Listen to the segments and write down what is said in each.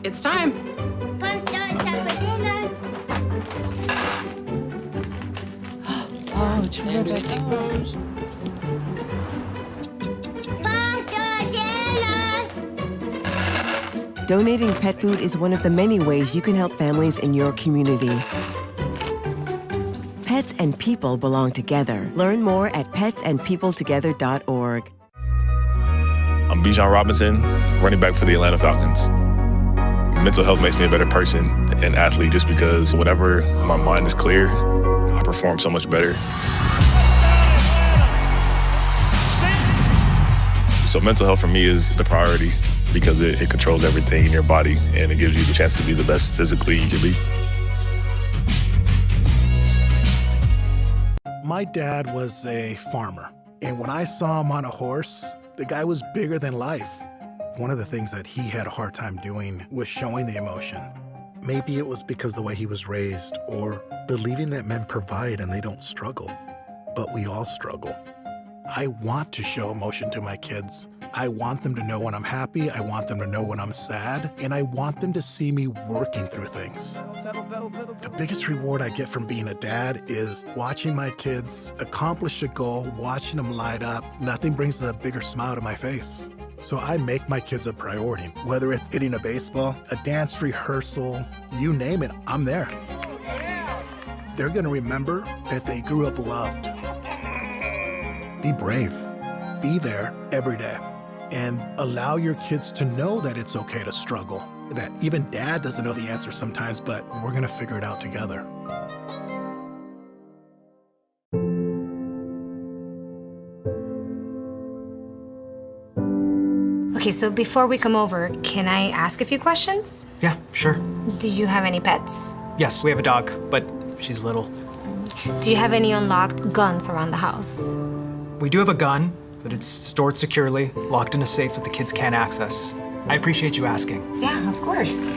It's time. Pasta and chocolate dinner. Oh, it's Rebecca. Pasta dinner. Donating pet food is one of the many ways you can help families in your community. Pets and people belong together. Learn more at petsandpeopletogether.org. I'm Bijan Robinson, running back for the Atlanta Falcons. Mental health makes me a better person and athlete just because whenever my mind is clear, I perform so much better. So mental health for me is the priority because it controls everything in your body and it gives you the chance to be the best physically you can be. My dad was a farmer, and when I saw him on a horse, the guy was bigger than life. One of the things that he had a hard time doing was showing the emotion. Maybe it was because the way he was raised or believing that men provide and they don't struggle, but we all struggle. I want to show emotion to my kids. I want them to know when I'm happy, I want them to know when I'm sad, and I want them to see me working through things. The biggest reward I get from being a dad is watching my kids accomplish a goal, watching them light up. Nothing brings a bigger smile to my face. So I make my kids a priority. Whether it's hitting a baseball, a dance rehearsal, you name it, I'm there. They're gonna remember that they grew up loved. Be brave. Be there every day. And allow your kids to know that it's okay to struggle. That even dad doesn't know the answer sometimes, but we're gonna figure it out together. Okay, so before we come over, can I ask a few questions? Yeah, sure. Do you have any pets? Yes, we have a dog, but she's little. Do you have any unlocked guns around the house? We do have a gun, but it's stored securely, locked in a safe that the kids can't access. I appreciate you asking. Yeah, of course.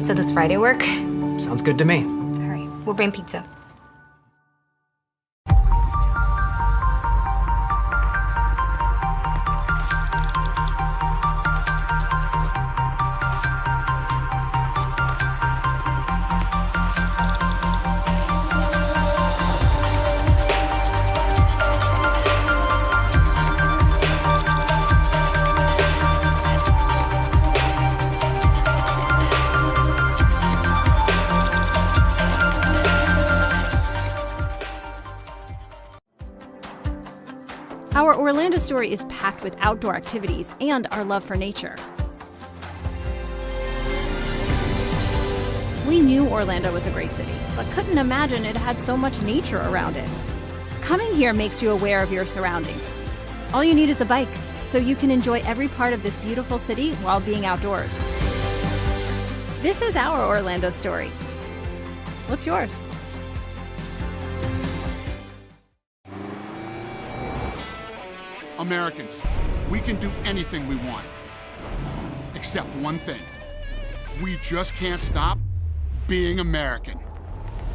So does Friday work? Sounds good to me. All right, we'll bring pizza. Our Orlando story is packed with outdoor activities and our love for nature. We knew Orlando was a great city, but couldn't imagine it had so much nature around it. Coming here makes you aware of your surroundings. All you need is a bike, so you can enjoy every part of this beautiful city while being outdoors. This is our Orlando story. What's yours? Americans, we can do anything we want. Except one thing. We just can't stop being American.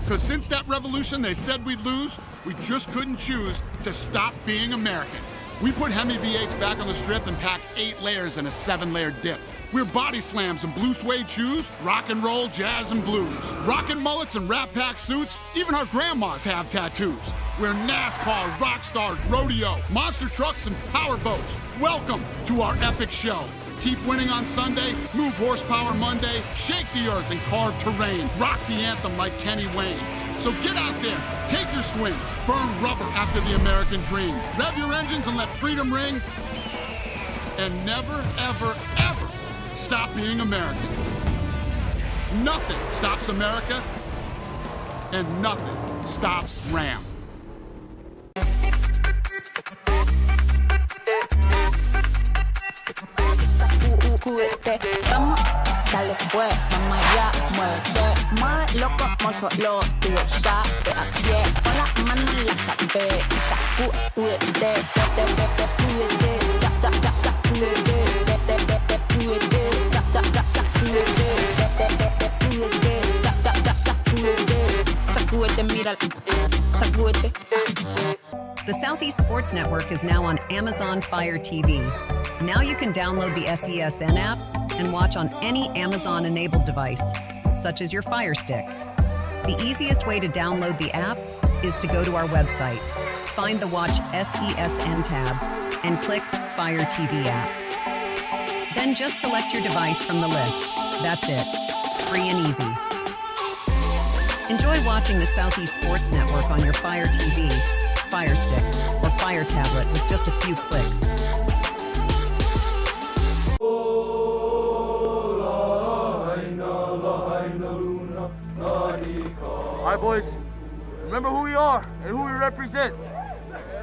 Because since that revolution they said we'd lose, we just couldn't choose to stop being American. We put Hemi V8s back on the strip and packed 8 layers in a 7-layer dip. We're body slams and blue suede shoes, rock and roll, jazz and blues. Rockin' mullets and Rat Pack suits, even our grandmas have tattoos. We're NASCAR, rock stars, rodeo, monster trucks and power boats. Welcome to our epic show. Keep winning on Sunday, move horsepower Monday, shake the earth and carve terrain, rock the anthem like Kenny Wayne. So get out there, take your swings, burn rubber after the American dream. Rev your engines and let freedom ring. And never, ever, ever stop being American. Nothing stops America, and nothing stops Ram. Vamos, dale pues, mamá ya, muévete más loco, mozo, lo tú sabes, así es, con las manos en la cabeza, sacúdete, sacúdete, sacúdete, mira, sacúdete. The sound Southeast Sports Network is now on Amazon Fire TV. Now you can download the SESN app and watch on any Amazon-enabled device, such as your Fire Stick. The easiest way to download the app is to go to our website, find the Watch SESN tab, and click Fire TV app. Then just select your device from the list. That's it. Free and easy. Enjoy watching the Southeast Sports Network on your Fire TV, Fire Stick, or Fire tablet with just a few clicks. All right, boys, remember who we are and who we represent.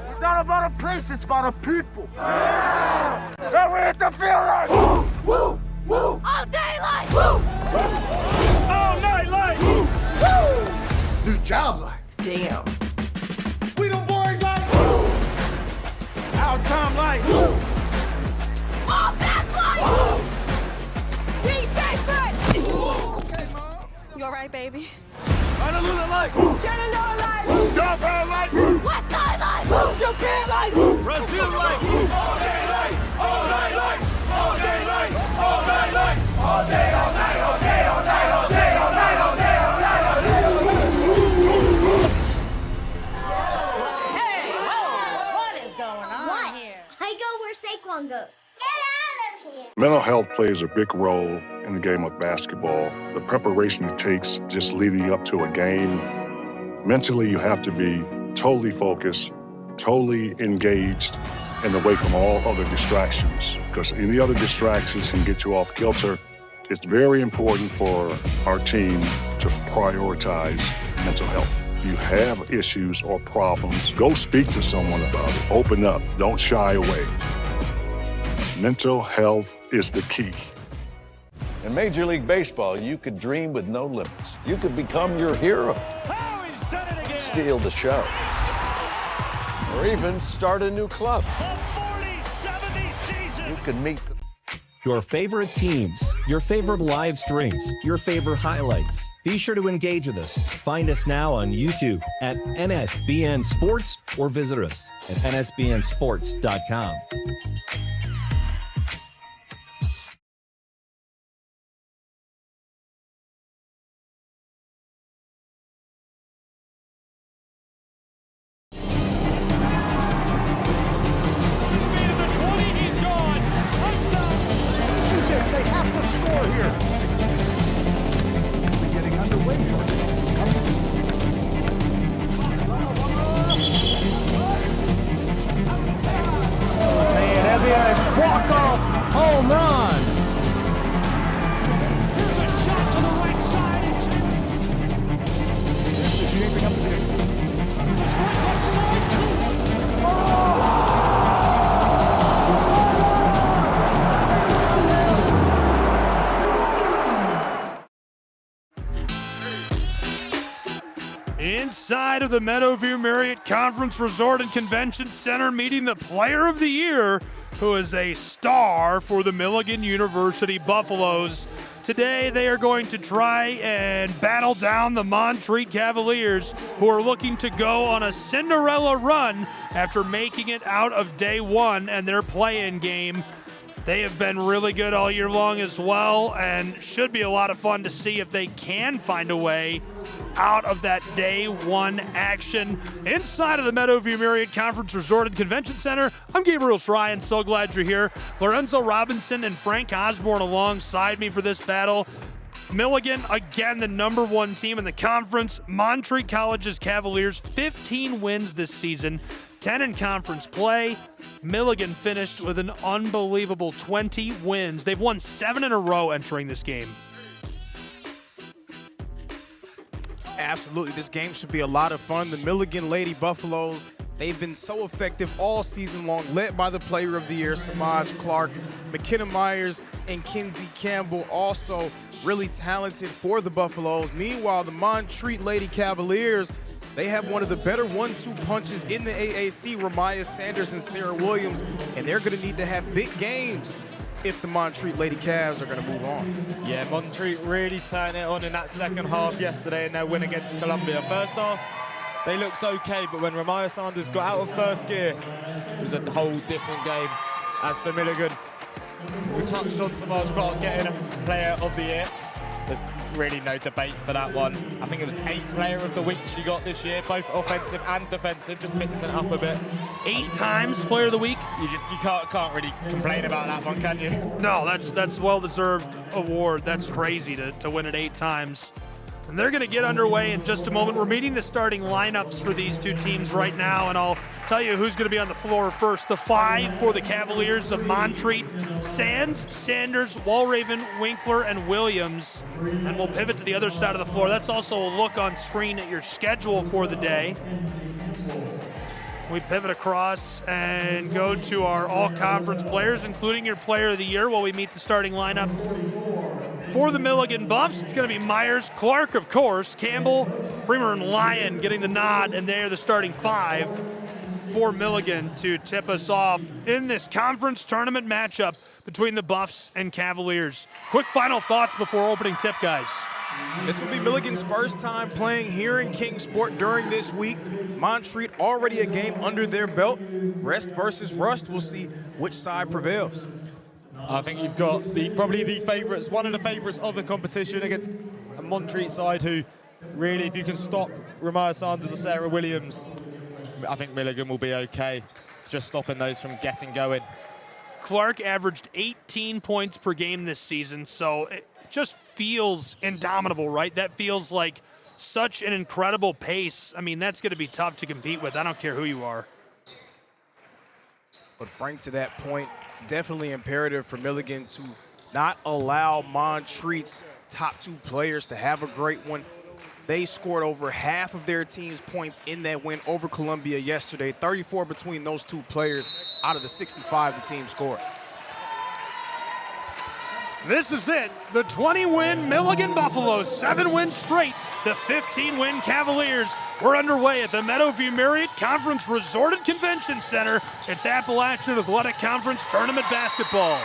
It's not about a place, it's about a people. Yeah! Now we hit the field like woo, woo, woo. All day like woo, All night like woo, woo. New job like. Damn. We the boys like woo. Our time like woo. All fans like woo. We favorite. Okay, Mom. You all right, baby? Honolulu like woo. Chattanooga like woo. Japan like woo. West Side like woo. Japan like woo. Brazil like woo. All day like, all night like, all day like, all night like, all day, all night, all day, all night, all day, all night, all day, all night, all day. Hey, whoa, what is going on What? here? I go where Saquon goes. Get out of here. Mental health plays a big role in the game of basketball. The preparation it takes just leading up to a game. Mentally, you have to be totally focused, totally engaged, and away from all other distractions, because any other distractions can get you off kilter. It's very important for our team to prioritize mental health. If you have issues or problems, go speak to someone about it. Open up, don't shy away. Mental health is the key. In Major League Baseball, you could dream with no limits. You could become your hero, steal the show, or even start a new club. You could meet your favorite teams, your favorite live streams, your favorite highlights. Be sure to engage with us. Find us now on YouTube at NSBN Sports or visit us at nsbnsports.com. Inside of the Meadowview Marriott Conference Resort and Convention Center, meeting the Player of the Year, who is a star for the Milligan University Buffaloes. Today, they are going to try and battle down the Montreat Cavaliers, who are looking to go on a Cinderella run after making it out of day one and their play-in game. They have been really good all year long as well, and should be a lot of fun to see if they can find a way out of that day one action. Inside of the Meadowview Marriott Conference Resort and Convention Center, I'm Gabriel Schryan. So glad you're here. Lorenzo Robinson and Frank Osborne alongside me for this battle. Milligan, again, the number one team in the conference. Montreat College's Cavaliers, 15 wins this season, 10 in conference play. Milligan finished with an unbelievable 20 wins. They've won 7 in a row entering this game. Absolutely, this game should be a lot of fun. The Milligan Lady Buffaloes, they've been so effective all season long, led by the Player of the Year, Samaj Clark, McKenna Myers, and Kinsey Campbell, also really talented for the Buffaloes. Meanwhile, the Montreat Lady Cavaliers, they have one of the better 1-2 punches in the AAC, Ramaya Sanders and Sarah Williams, and they're going to need to have big games if the Montreat Lady Cavs are going to move on. Yeah, Montreat really turned it on in that second half yesterday in their win against Columbia. First half, they looked okay, but when Ramaya Sanders got out of first gear, it was a whole different game. As for Milligan, we touched on Samaj Clark getting a player of the year. There's really no debate for that one. I think it was 8 player of the week she got this year, both offensive and defensive, just mixing it up a bit. 8 times player of the week? You can't really complain about that one, can you? No, that's well-deserved award. That's crazy to win it 8 times. And they're going to get underway in just a moment. We're meeting the starting lineups for these two teams right now, and I'll tell you who's going to be on the floor first. The 5 for the Cavaliers of Montreat: Sands, Sanders, Walraven, Winkler, and Williams. And we'll pivot to the other side of the floor. That's also a look on screen at your schedule for the day. We pivot across and go to our all-conference players, including your player of the year, while we meet the starting lineup. For the Milligan Buffs, it's going to be Myers, Clark, of course, Campbell, Bremer, and Lyon getting the nod, and they're the starting 5 for Milligan to tip us off in this conference tournament matchup between the Buffs and Cavaliers. Quick final thoughts before opening tip, guys. This will be Milligan's first time playing here in Kingsport during this week. Montreat already a game under their belt. Rest versus rust, we'll see which side prevails. I think you've got probably the favourites, one of the favourites of the competition against a Montreat side who really, if you can stop Ramaya Sanders or Sarah Williams, I think Milligan will be okay, just stopping those from getting going. Clark averaged 18 points per game this season, so it just feels indomitable, right? That feels like such an incredible pace. I mean, that's going to be tough to compete with. I don't care who you are. But Frank, to that point, definitely imperative for Milligan to not allow Montreat's top 2 players to have a great one. They scored over half of their team's points in that win over Columbia yesterday. 34 between those 2 players out of the 65 the team scored. This is it. The 20-win Milligan Buffaloes, 7 wins straight. The 15-win Cavaliers. We're underway at the Meadowview Marriott Conference Resort and Convention Center. It's Appalachian Athletic Conference Tournament basketball.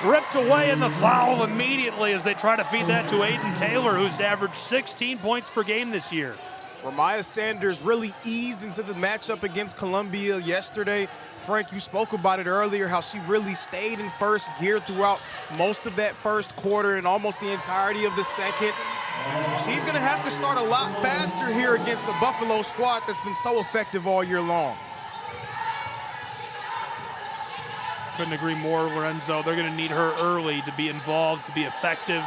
Ripped away in the foul immediately as they try to feed that to Aiden Taylor, who's averaged 16 points per game this year. Ramaya Sanders really eased into the matchup against Columbia yesterday. Frank, you spoke about it earlier, how she really stayed in first gear throughout most of that first quarter and almost the entirety of the second. She's going to have to start a lot faster here against the Buffalo squad that's been so effective all year long. Couldn't agree more, Lorenzo. They're going to need her early to be involved, to be effective.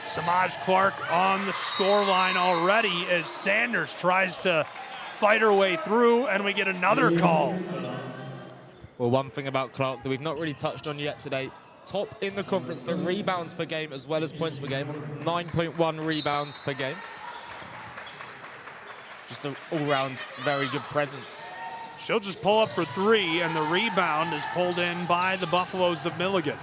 Samaj Clark on the scoreline already as Sanders tries to fight her way through, and we get another call. Well, one thing about Clark that we've not really touched on yet today, top in the conference for rebounds per game as well as points per game, 9.1 rebounds per game. Just an all-round very good presence. She'll just pull up for 3, and the rebound is pulled in by the Buffaloes of Milligan.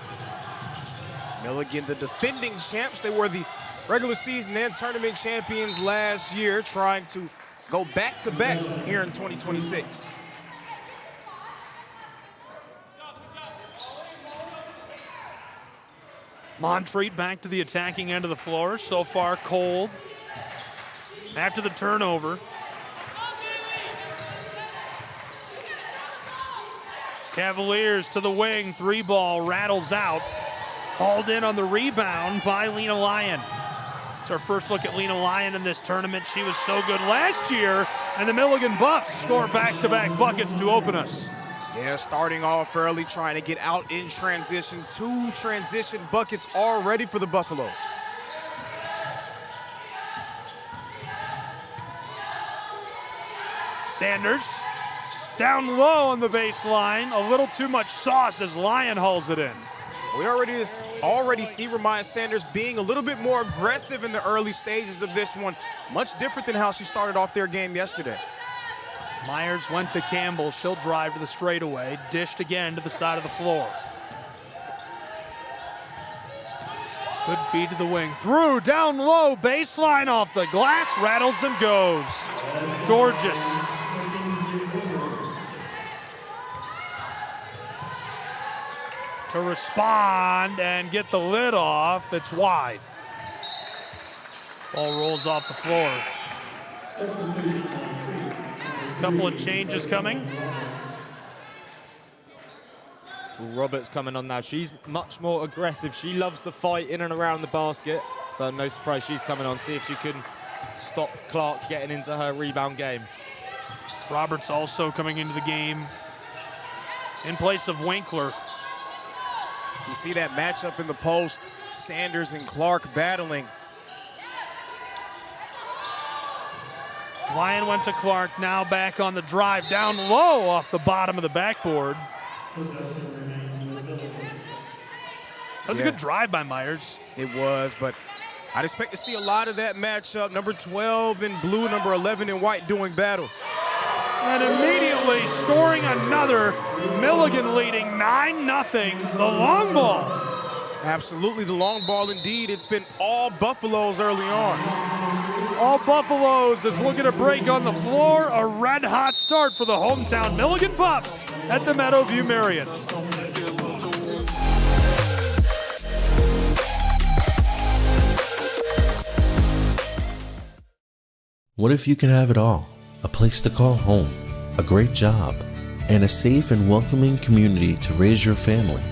Milligan, the defending champs. They were the regular season and tournament champions last year, trying to go back-to-back here in 2026. Montreat back to the attacking end of the floor. So far, cold. After the turnover. Cavaliers to the wing. 3-ball rattles out. Hauled in on the rebound by Lena Lyon. It's our first look at Lena Lyon in this tournament. She was so good last year, and the Milligan Buffs score back-to-back buckets to open us. Yeah, starting off early, trying to get out in transition. 2 transition buckets already for the Buffaloes. Sanders down low on the baseline. A little too much sauce as Lyon hauls it in. We already see Ramaya Sanders being a little bit more aggressive in the early stages of this one. Much different than how she started off their game yesterday. Myers went to Campbell. She'll drive to the straightaway. Dished again to the side of the floor. Good feed to the wing. Through, down low, baseline off the glass. Rattles and goes. Gorgeous. To respond and get the lid off, it's wide. Ball rolls off the floor. Couple of changes coming. Roberts coming on now. She's much more aggressive. She loves the fight in and around the basket. So no surprise she's coming on. See if she can stop Clark getting into her rebound game. Roberts also coming into the game in place of Winkler. You see that matchup in the post, Sanders and Clark battling. Lyon went to Clark, now back on the drive, down low off the bottom of the backboard. That was a good drive by Myers. It was, but I'd expect to see a lot of that matchup. Number 12 in blue, number 11 in white doing battle. And immediately scoring another, Milligan leading 9-0, the long ball. Absolutely, the long ball indeed. It's been all Buffaloes early on. All Buffaloes is looking to break on the floor. A red-hot start for the hometown Milligan Buffs at the Meadowview Marriott. What if you could have it all? A place to call home, a great job, and a safe and welcoming community to raise your family.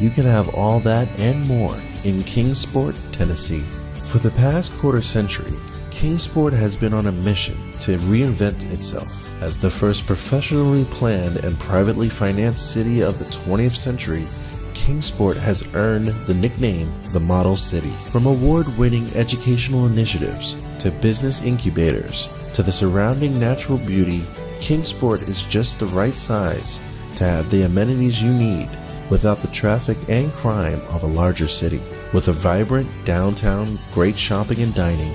You can have all that and more in Kingsport, Tennessee. For the past quarter century, Kingsport has been on a mission to reinvent itself. As the first professionally planned and privately financed city of the 20th century, Kingsport has earned the nickname the Model City. From award-winning educational initiatives to business incubators to the surrounding natural beauty, Kingsport is just the right size to have the amenities you need without the traffic and crime of a larger city. With a vibrant downtown, great shopping and dining,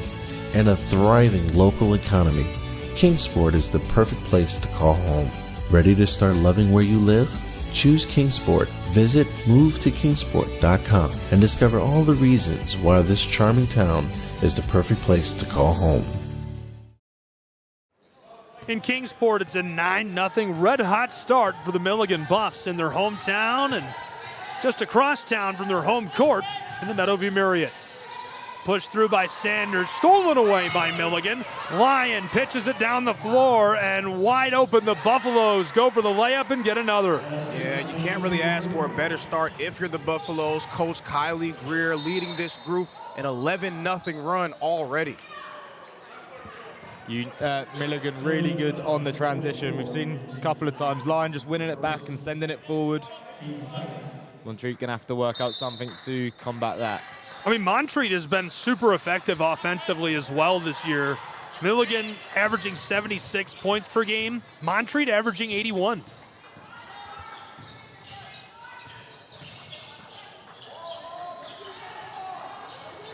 and a thriving local economy, Kingsport is the perfect place to call home. Ready to start loving where you live? Choose Kingsport. Visit movetokingsport.com and discover all the reasons why this charming town is the perfect place to call home. In Kingsport, it's a 9-0 red-hot start for the Milligan Buffs in their hometown and just across town from their home court in the Meadowview Marriott. Pushed through by Sanders, stolen away by Milligan. Lyon pitches it down the floor, and wide open, the Buffaloes go for the layup and get another. Yeah, you can't really ask for a better start if you're the Buffaloes. Coach Kylie Greer leading this group, an 11-0 run already. Milligan really good on the transition. We've seen a couple of times Lyon just winning it back and sending it forward. Montreat gonna have to work out something to combat that. I mean, Montreat has been super effective offensively as well this year. Milligan averaging 76 points per game. Montreat averaging 81.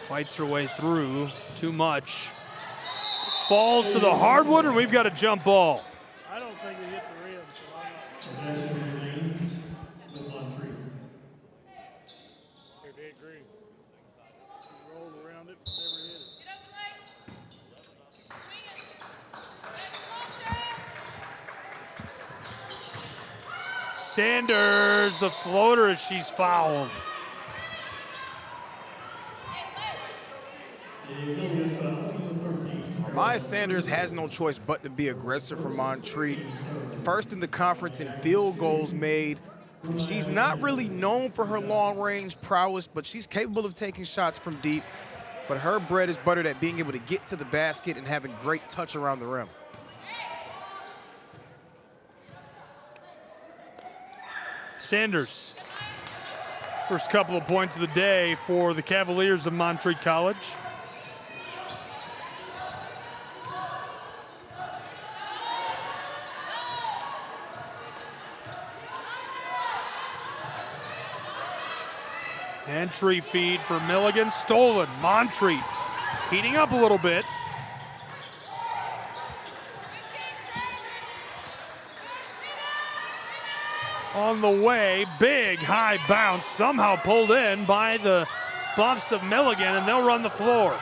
Fights her way through. Too much. Falls to the hardwood, and we've got a jump ball. I don't think it hit the rim, so I'm not. They agree. He rolled around it, never hit it. Sanders, the floater, as she's fouled. Maya Sanders has no choice but to be aggressive for Montreat. First in the conference in field goals made. She's not really known for her long-range prowess, but she's capable of taking shots from deep. But her bread is buttered at being able to get to the basket and having great touch around the rim. Sanders, first couple of points of the day for the Cavaliers of Montreat College. Entry feed for Milligan, stolen. Montreat heating up a little bit. On the way, big high bounce, somehow pulled in by the Buffs of Milligan, and they'll run the floor.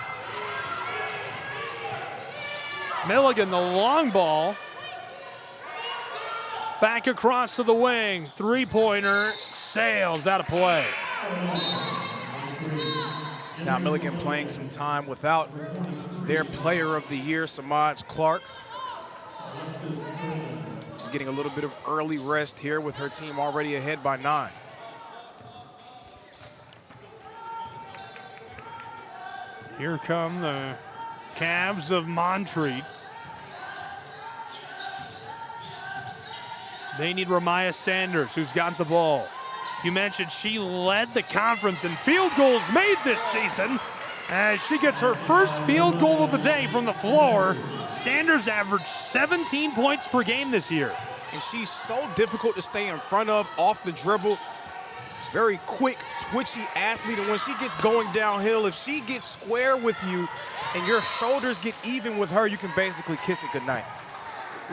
Milligan, the long ball. Back across to the wing, three-pointer, sails out of play. Now Milligan playing some time without their player of the year, Samaj Clark. She's getting a little bit of early rest here with her team already ahead by 9. Here come the Cavs of Montreat. They need Ramaya Sanders, who's got the ball. You mentioned she led the conference in field goals made this season as she gets her first field goal of the day from the floor. Sanders averaged 17 points per game this year. And she's so difficult to stay in front of off the dribble. Very quick, twitchy athlete, and when she gets going downhill, if she gets square with you and your shoulders get even with her, you can basically kiss it goodnight.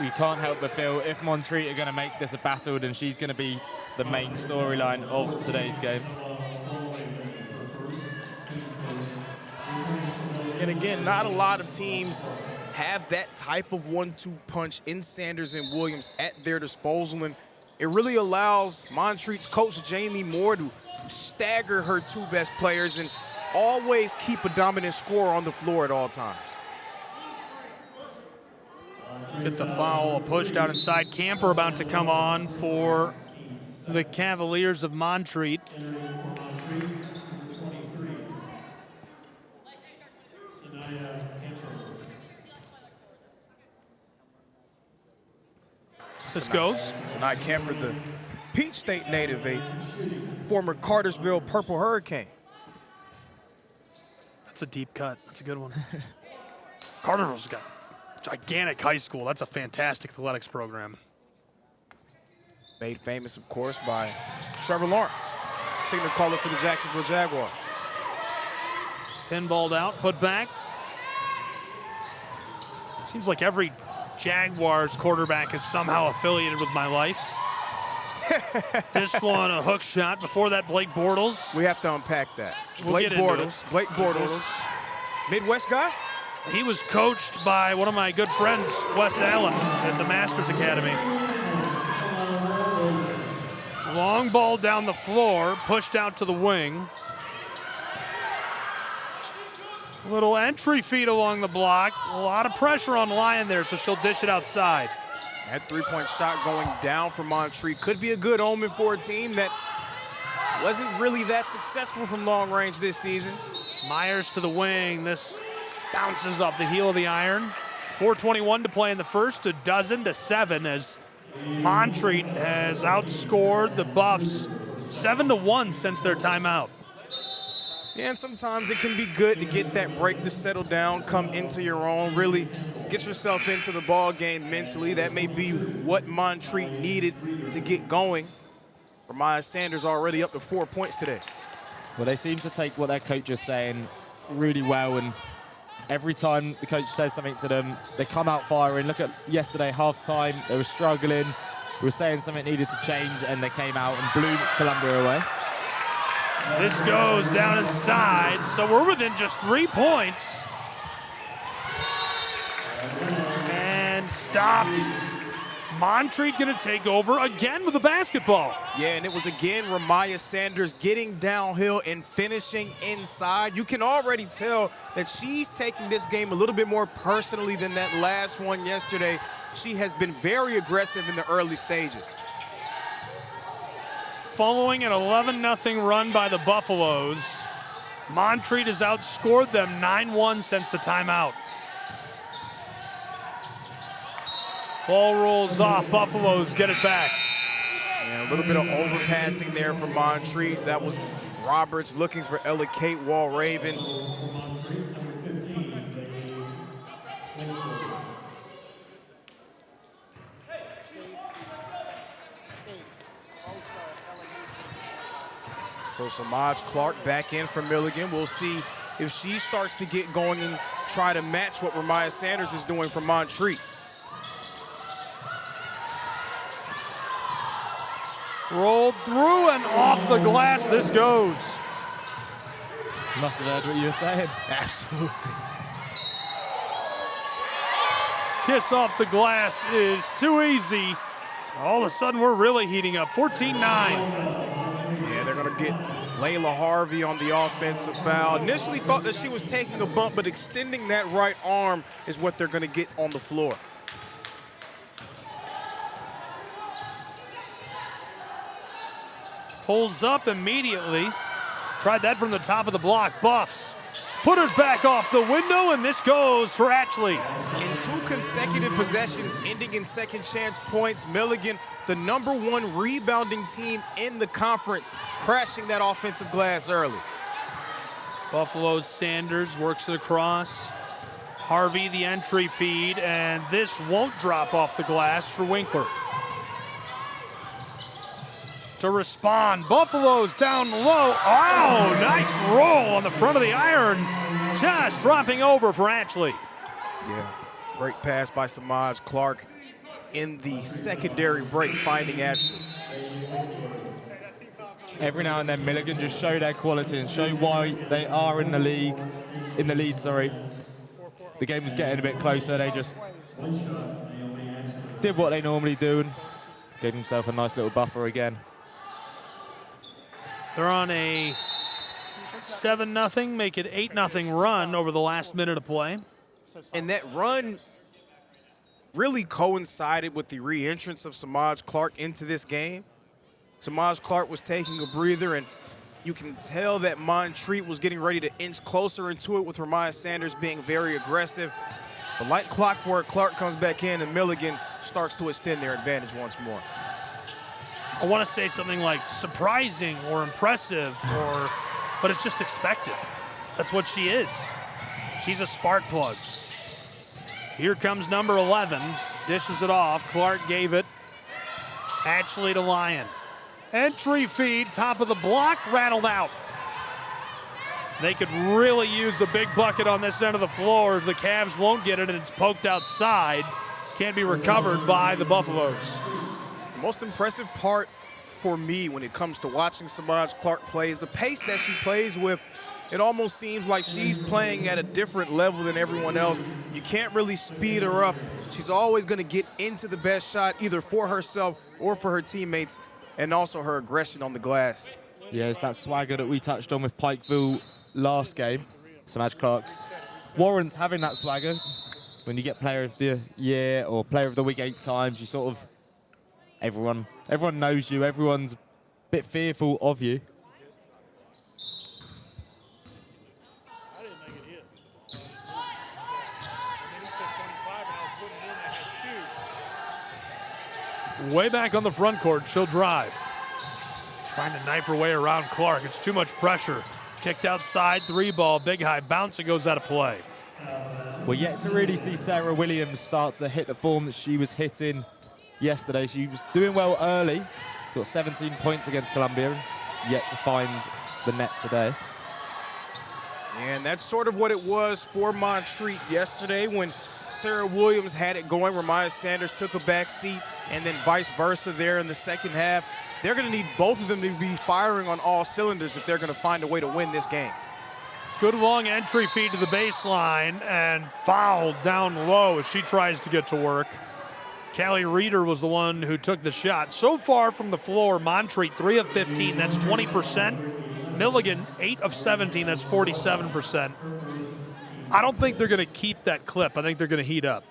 We can't help but feel if Montreat are going to make this a battle, then she's going to be the main storyline of today's game. And again, not a lot of teams have that type of 1-2 punch in Sanders and Williams at their disposal, and it really allows Montreat's coach Jamie Moore to stagger her 2 best players and always keep a dominant scorer on the floor at all times. Get the foul, a push down inside. Camper about to come on for the Cavaliers of Montreat. This goes. Sanaya Camper, the Peach State native, a former Cartersville Purple Hurricane. That's a deep cut. That's a good one. Cartersville's got gigantic high school. That's a fantastic athletics program. Made famous, of course, by Trevor Lawrence, signal caller for the Jacksonville Jaguars. Pinballed out, put back. Seems like every Jaguars quarterback is somehow affiliated with my life. This one, a hook shot. Before that, Blake Bortles. We have to unpack that. We'll Blake Bortles, Midwest guy? He was coached by one of my good friends, Wes Allen, at the Masters Academy. Long ball down the floor, pushed out to the wing. Little entry feed along the block. A lot of pressure on Lyon there, so she'll dish it outside. That three-point shot going down for Montreat could be a good omen for a team that wasn't really that successful from long range this season. Myers to the wing. This bounces off the heel of the iron. 4:21 to play in the first, a dozen to 7 as Montreat has outscored the Buffs 7-1 since their timeout. Yeah, and sometimes it can be good to get that break to settle down, come into your own, really get yourself into the ball game mentally. That may be what Montreat needed to get going. Ramaya Sanders already up to 4 points today. Well, they seem to take what their coach is saying really well, and every time the coach says something to them, they come out firing. Look at yesterday, halftime, they were struggling. We were saying something needed to change, and they came out and blew Columbia away. This goes down inside, so we're within just 3 points. And stopped. Montreat gonna take over again with the basketball. Yeah, and it was again Ramaya Sanders getting downhill and finishing inside. You can already tell that she's taking this game a little bit more personally than that last one yesterday. She has been very aggressive in the early stages. Following an 11-0 run by the Buffaloes, Montreat has outscored them 9-1 since the timeout. Ball rolls off, Buffaloes get it back. And a little bit of overpassing there for Montreat. That was Roberts looking for Ella Kate Wall-Raven. So Samaj Clark back in for Milligan. We'll see if she starts to get going and try to match what Ramaya Sanders is doing for Montreat. Rolled through and off the glass, this goes. You must have heard what you were saying. Absolutely. Kiss off the glass is too easy. All of a sudden, we're really heating up. 14-9. Yeah, they're going to get Layla Harvey on the offensive foul. Initially thought that she was taking a bump, but extending that right arm is what they're going to get on the floor. Pulls up immediately. Tried that from the top of the block. Buffs. Put her back off the window, and this goes for Ashley. In 2 consecutive possessions, ending in second chance points, Milligan, the #1 rebounding team in the conference, crashing that offensive glass early. Buffalo's Sanders works it across. Harvey the entry feed, and this won't drop off the glass for Winkler. To respond, Buffalo's down low. Oh, nice roll on the front of the iron. Just dropping over for Ashley. Yeah, great pass by Samaj Clark in the secondary break, finding Ashley. Every now and then, Milligan just show their quality and show why they are in the league, in the lead, sorry. The game was getting a bit closer. They just did what they normally do and gave themselves a nice little buffer again. They're on a 7-0, make it 8-0 run over the last minute of play. And that run really coincided with the re-entrance of Samaj Clark into this game. Samaj Clark was taking a breather, and you can tell that Montreat was getting ready to inch closer into it with Ramaya Sanders being very aggressive. But like clockwork, Clark comes back in, and Milligan starts to extend their advantage once more. I want to say something like surprising or impressive, but it's just expected. That's what she is. She's a spark plug. Here comes number 11, dishes it off. Clark gave it. Ashley to Lyon. Entry feed, top of the block, rattled out. They could really use a big bucket on this end of the floor. The Cavs won't get it, and it's poked outside. Can't be recovered by the Buffaloes. The most impressive part for me when it comes to watching Samaj Clark play is the pace that she plays with. It almost seems like she's playing at a different level than everyone else. You can't really speed her up. She's always going to get into the best shot, either for herself or for her teammates, and also her aggression on the glass. Yeah, it's that swagger that we touched on with Pikeville last game. Samaj Clark warrants having that swagger. When you get player of the year or player of the week 8 times, you sort of, everyone knows you, everyone's a bit fearful of you. Way back on the front court, she'll drive. Trying to knife her way around Clark. It's too much pressure. Kicked outside, 3-ball, big high bounce, it goes out of play. We're yet to really see Sarah Williams start to hit the form that she was hitting yesterday. She was doing well early, got 17 points against Columbia, and yet to find the net today. And that's sort of what it was for Montreat yesterday when Sarah Williams had it going. Ramaya Sanders took a back seat, and then vice versa there in the second half. They're going to need both of them to be firing on all cylinders if they're going to find a way to win this game. Good long entry feed to the baseline and fouled down low as she tries to get to work. Callie Reeder was the one who took the shot. So far from the floor, Montreat 3 of 15, that's 20%. Milligan 8 of 17, that's 47%. I don't think they're going to keep that clip. I think they're going to heat up.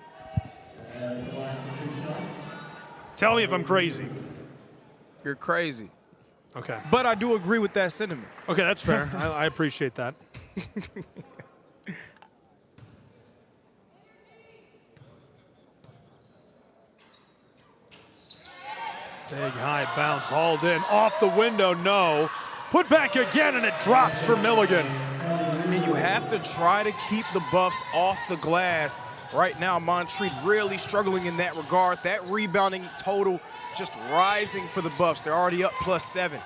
Tell me if I'm crazy. You're crazy. Okay. But I do agree with that sentiment. Okay, that's fair. I appreciate that. Big high bounce, hauled in, off the window, no. Put back again, and it drops for Milligan. And you have to try to keep the Buffs off the glass. Right now, Montreat really struggling in that regard. That rebounding total just rising for the Buffs. They're already up +7.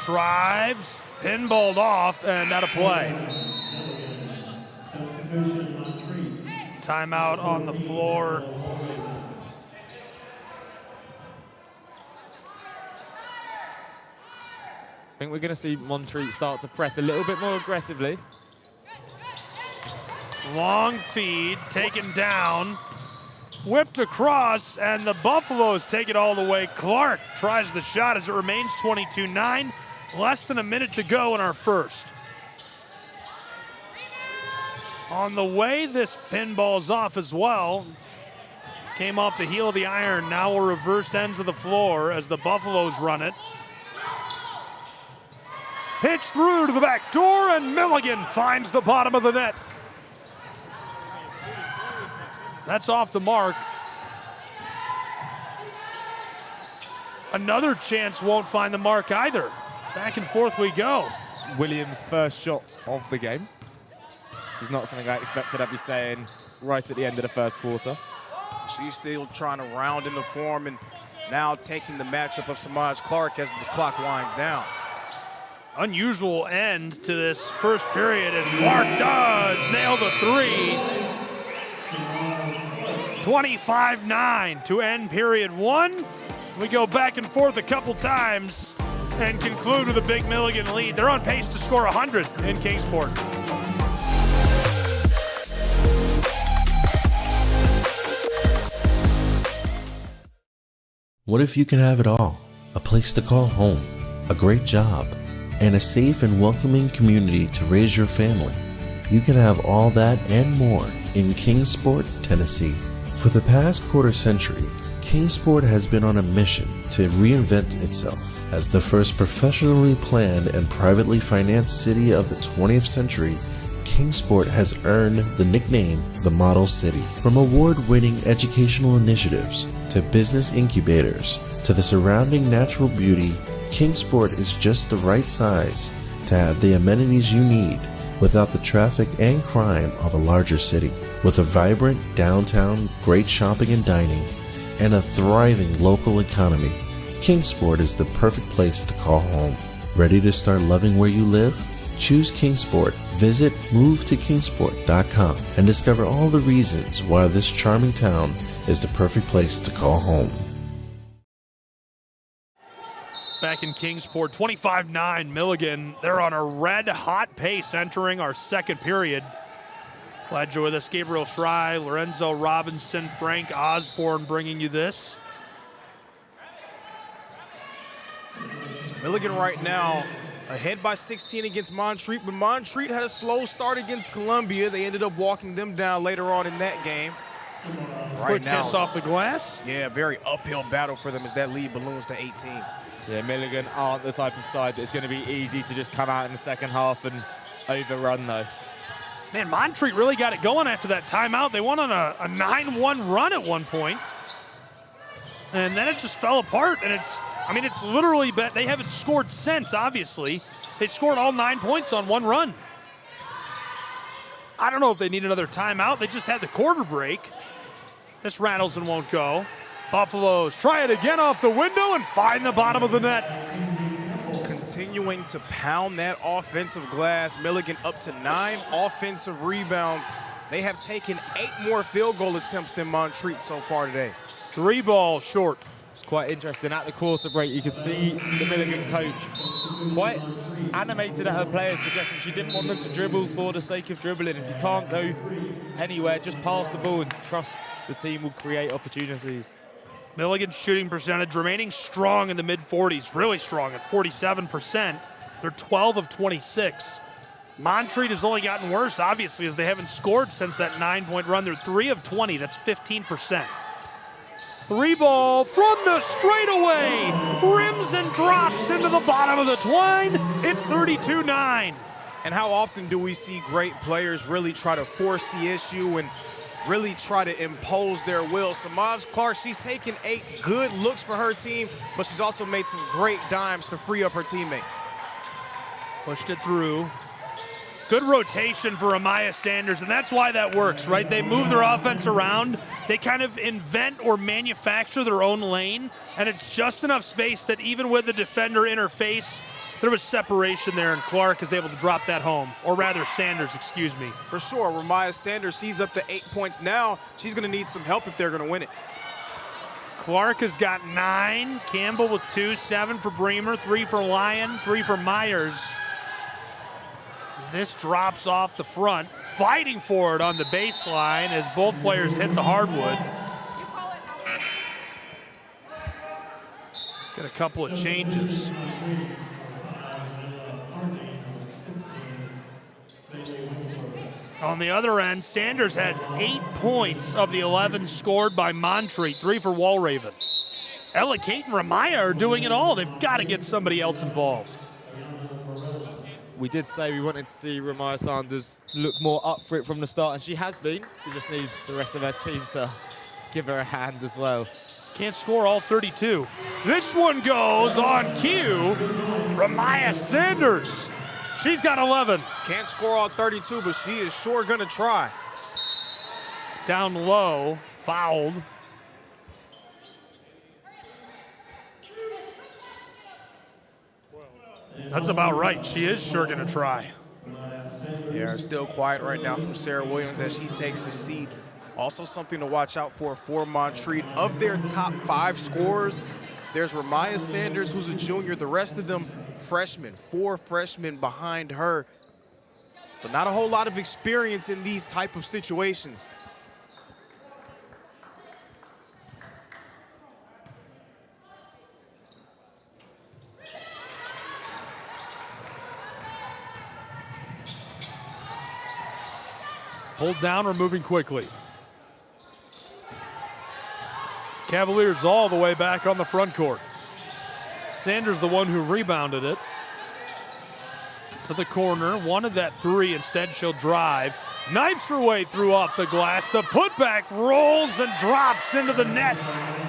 Drives, pinballed off, and out of play. Timeout on the floor. I think we're going to see Montreat start to press a little bit more aggressively. Long feed, taken down. whipped across, and the Buffaloes take it all the way. Clark tries the shot as it remains 22-9. Less than a minute to go in our first. On the way, this pinball's off as well. Came off the heel of the iron. Now we're reversed ends of the floor as the Buffaloes run it. Pitch through to the back door, and Milligan finds the bottom of the net. That's off the mark. Another chance won't find the mark either. Back and forth we go. It's Williams' first shot of the game. It's not something I expected I'd be saying right at the end of the first quarter. She's still trying to round into form and now taking the matchup of Samaj Clark as the clock winds down. Unusual end to this first period as Clark does nail the three. 25-9 to end period one. We go back and forth a couple times and conclude with a big Milligan lead. They're on pace to score 100 in Kingsport. What if you can have it all? A place to call home, a great job, and a safe and welcoming community to raise your family. You can have all that and more in Kingsport, Tennessee. For the past quarter century, Kingsport has been on a mission to reinvent itself as the first professionally planned and privately financed city of the 20th century. Kingsport has earned the nickname the Model City. From award-winning educational initiatives to business incubators to the surrounding natural beauty, Kingsport is just the right size to have the amenities you need without the traffic and crime of a larger city. With a vibrant downtown, great shopping and dining, and a thriving local economy, Kingsport is the perfect place to call home. Ready to start loving where you live? Choose Kingsport. Visit movetokingsport.com and discover all the reasons why this charming town is the perfect place to call home. Back in Kingsport, 25-9 Milligan. They're on a red-hot pace entering our second period. Glad you're with us. Gabriel Schrei, Lorenzo Robinson, Frank Osborne bringing you this. So Milligan right now ahead by 16 against Montreat, but Montreat had a slow start against Columbia. They ended up walking them down later on in that game. Quick kiss off the glass. Yeah, very uphill battle for them as that lead balloons to 18. Yeah, Milligan aren't the type of side that's going to be easy to just come out in the second half and overrun, though. Man, Montreat really got it going after that timeout. They went on a 9-1 run at one point, and then it just fell apart. And it's literally, they haven't scored since, obviously. They scored all 9 points on one run. I don't know if they need another timeout. They just had the quarter break. This rattles and won't go. Buffaloes try it again off the window and find the bottom of the net. Continuing to pound that offensive glass. Milligan up to 9 offensive rebounds. They have taken 8 more field goal attempts than Montreat so far today. 3 balls short. It's quite interesting. At the quarter break, you could see the Milligan coach quite animated at her players, suggesting she didn't want them to dribble for the sake of dribbling. If you can't go anywhere, just pass the ball and trust the team will create opportunities. Milligan's shooting percentage remaining strong in the mid-40s, really strong at 47%. They're 12 of 26. Montreat has only gotten worse, obviously, as they haven't scored since that 9-point run. They're 3 of 20, that's 15%. 3 ball from the straightaway, rims and drops into the bottom of the twine. It's 32-9. And how often do we see great players really try to force the issue and really try to impose their will? Samaj Clark, she's taken 8 good looks for her team, but she's also made some great dimes to free up her teammates. Pushed it through. Good rotation for Amaya Sanders, and that's why that works, right? They move their offense around. They kind of invent or manufacture their own lane, and it's just enough space that even with the defender in her face, there was separation there, and Clark is able to drop that home. Or rather, Sanders, excuse me. For sure, Ramaya Sanders, she's up to 8 points now. She's going to need some help if they're going to win it. Clark has got 9. Campbell with 2, 7 for Bremer, 3 for Lyon, 3 for Myers. This drops off the front, fighting for it on the baseline as both players hit the hardwood. Got a couple of changes. On the other end, Sanders has 8 points of the 11 scored by Montreat, 3 for Walraven. Ella, Kate, and Ramaya are doing it all. They've got to get somebody else involved. We did say we wanted to see Ramaya Sanders look more up for it from the start, and she has been. She just needs the rest of her team to give her a hand as well. Can't score all 32. This one goes on cue. Ramaya Sanders. She's got 11. Can't score all 32, but she is sure going to try. Down low, fouled. That's about right. She is sure going to try. Yeah, still quiet right now from Sarah Williams as she takes a seat. Also something to watch out for Montreat. Of their top 5 scorers, there's Ramaya Sanders, who's a junior. The rest of them, freshmen. 4 freshmen behind her. So not a whole lot of experience in these type of situations. Pulled down, we're moving quickly. Cavaliers all the way back on the front court. Sanders the one who rebounded it. To the corner, wanted that 3, instead she'll drive. Knifes her way through off the glass. The putback rolls and drops into the net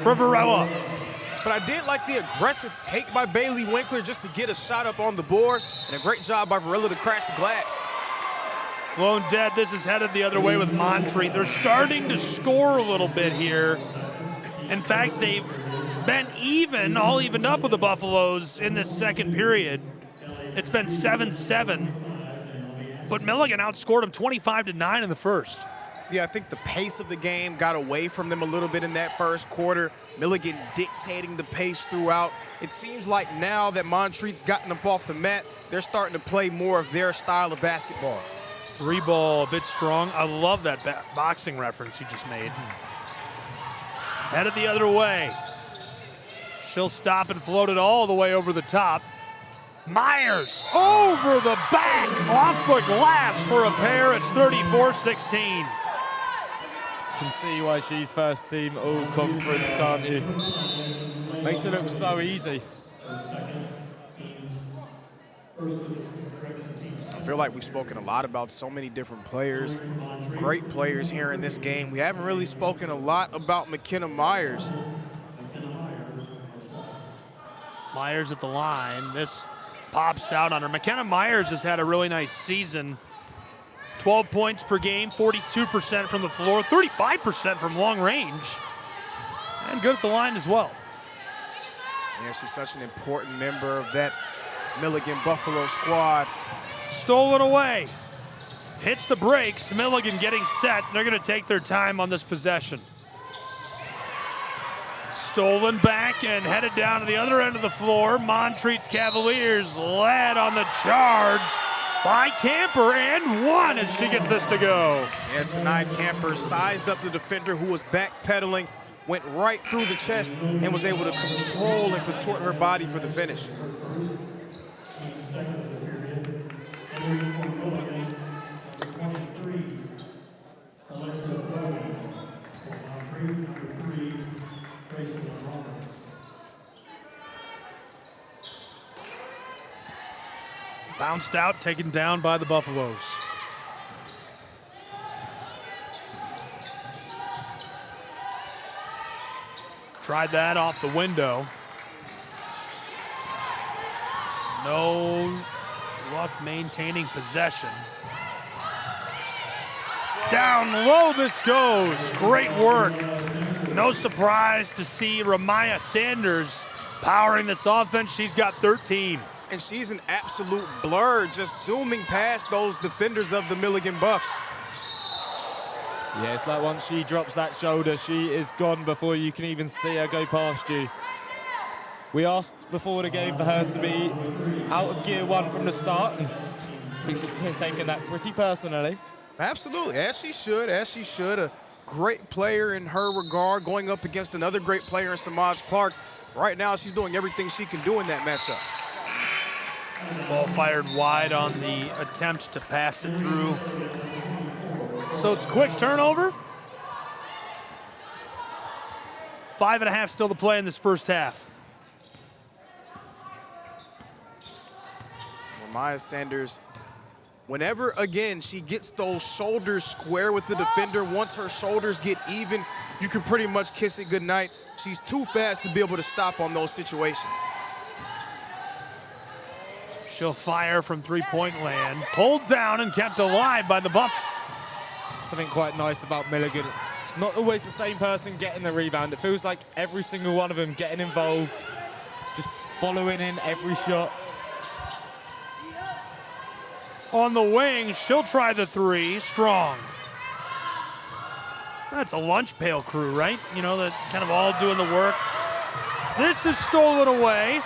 for Varela. But I did like the aggressive take by Bailey Winkler just to get a shot up on the board, and a great job by Varela to crash the glass. Lone Dead, this is headed the other way with Montreat. They're starting to score a little bit here. In fact, they've been all evened up with the Buffaloes in this second period. It's been 7-7, but Milligan outscored them 25-9 in the first. Yeah, I think the pace of the game got away from them a little bit in that first quarter. Milligan dictating the pace throughout. It seems like now that Montreat's gotten up off the mat, they're starting to play more of their style of basketball. 3 ball, a bit strong. I love that boxing reference you just made. Headed the other way. She'll stop and float it all the way over the top. Myers over the back, off the glass for a pair. It's 34-16. You can see why she's first team all conference, can't you? Makes it look so easy. I feel like we've spoken a lot about so many different players, great players here in this game. We haven't really spoken a lot about McKenna Myers. Myers at the line. This pops out on her. McKenna Myers has had a really nice season. 12 points per game, 42% from the floor, 35% from long range, and good at the line as well. Yeah, she's such an important member of that Milligan Buffalo squad. Stolen away. Hits the brakes. Milligan getting set. They're going to take their time on this possession. Stolen back and headed down to the other end of the floor. Montreat's Cavaliers led on the charge by Camper, and 1 as she gets this to go. Yes, tonight Camper sized up the defender who was backpedaling, went right through the chest, and was able to control and contort her body for the finish. Bounced out, taken down by the Buffaloes. Tried that off the window. No luck maintaining possession. Down low this goes. Great work. No surprise to see Ramaya Sanders powering this offense. She's got 13. And she's an absolute blur, just zooming past those defenders of the Milligan Buffs. Yeah, it's like once she drops that shoulder, she is gone before you can even see her go past you. We asked before the game for her to be out of gear 1 from the start, and I think she's taken that pretty personally. Absolutely, as she should, as she should. A great player in her regard, going up against another great player in Samaj Clark. Right now, she's doing everything she can do in that matchup. Ball fired wide on the attempt to pass it through. So it's quick turnover. 5.5 still to play in this first half. Maya Sanders, whenever, again, she gets those shoulders square with the defender, once her shoulders get even, you can pretty much kiss it goodnight. She's too fast to be able to stop on those situations. She'll fire from three-point land. Pulled down and kept alive by the Buff. Something quite nice about Milligan. It's not always the same person getting the rebound. It feels like every single one of them getting involved, just following in every shot. On the wing, she'll try the three. Strong. That's a lunch pail crew, right? You know, that kind of all doing the work. This is stolen away.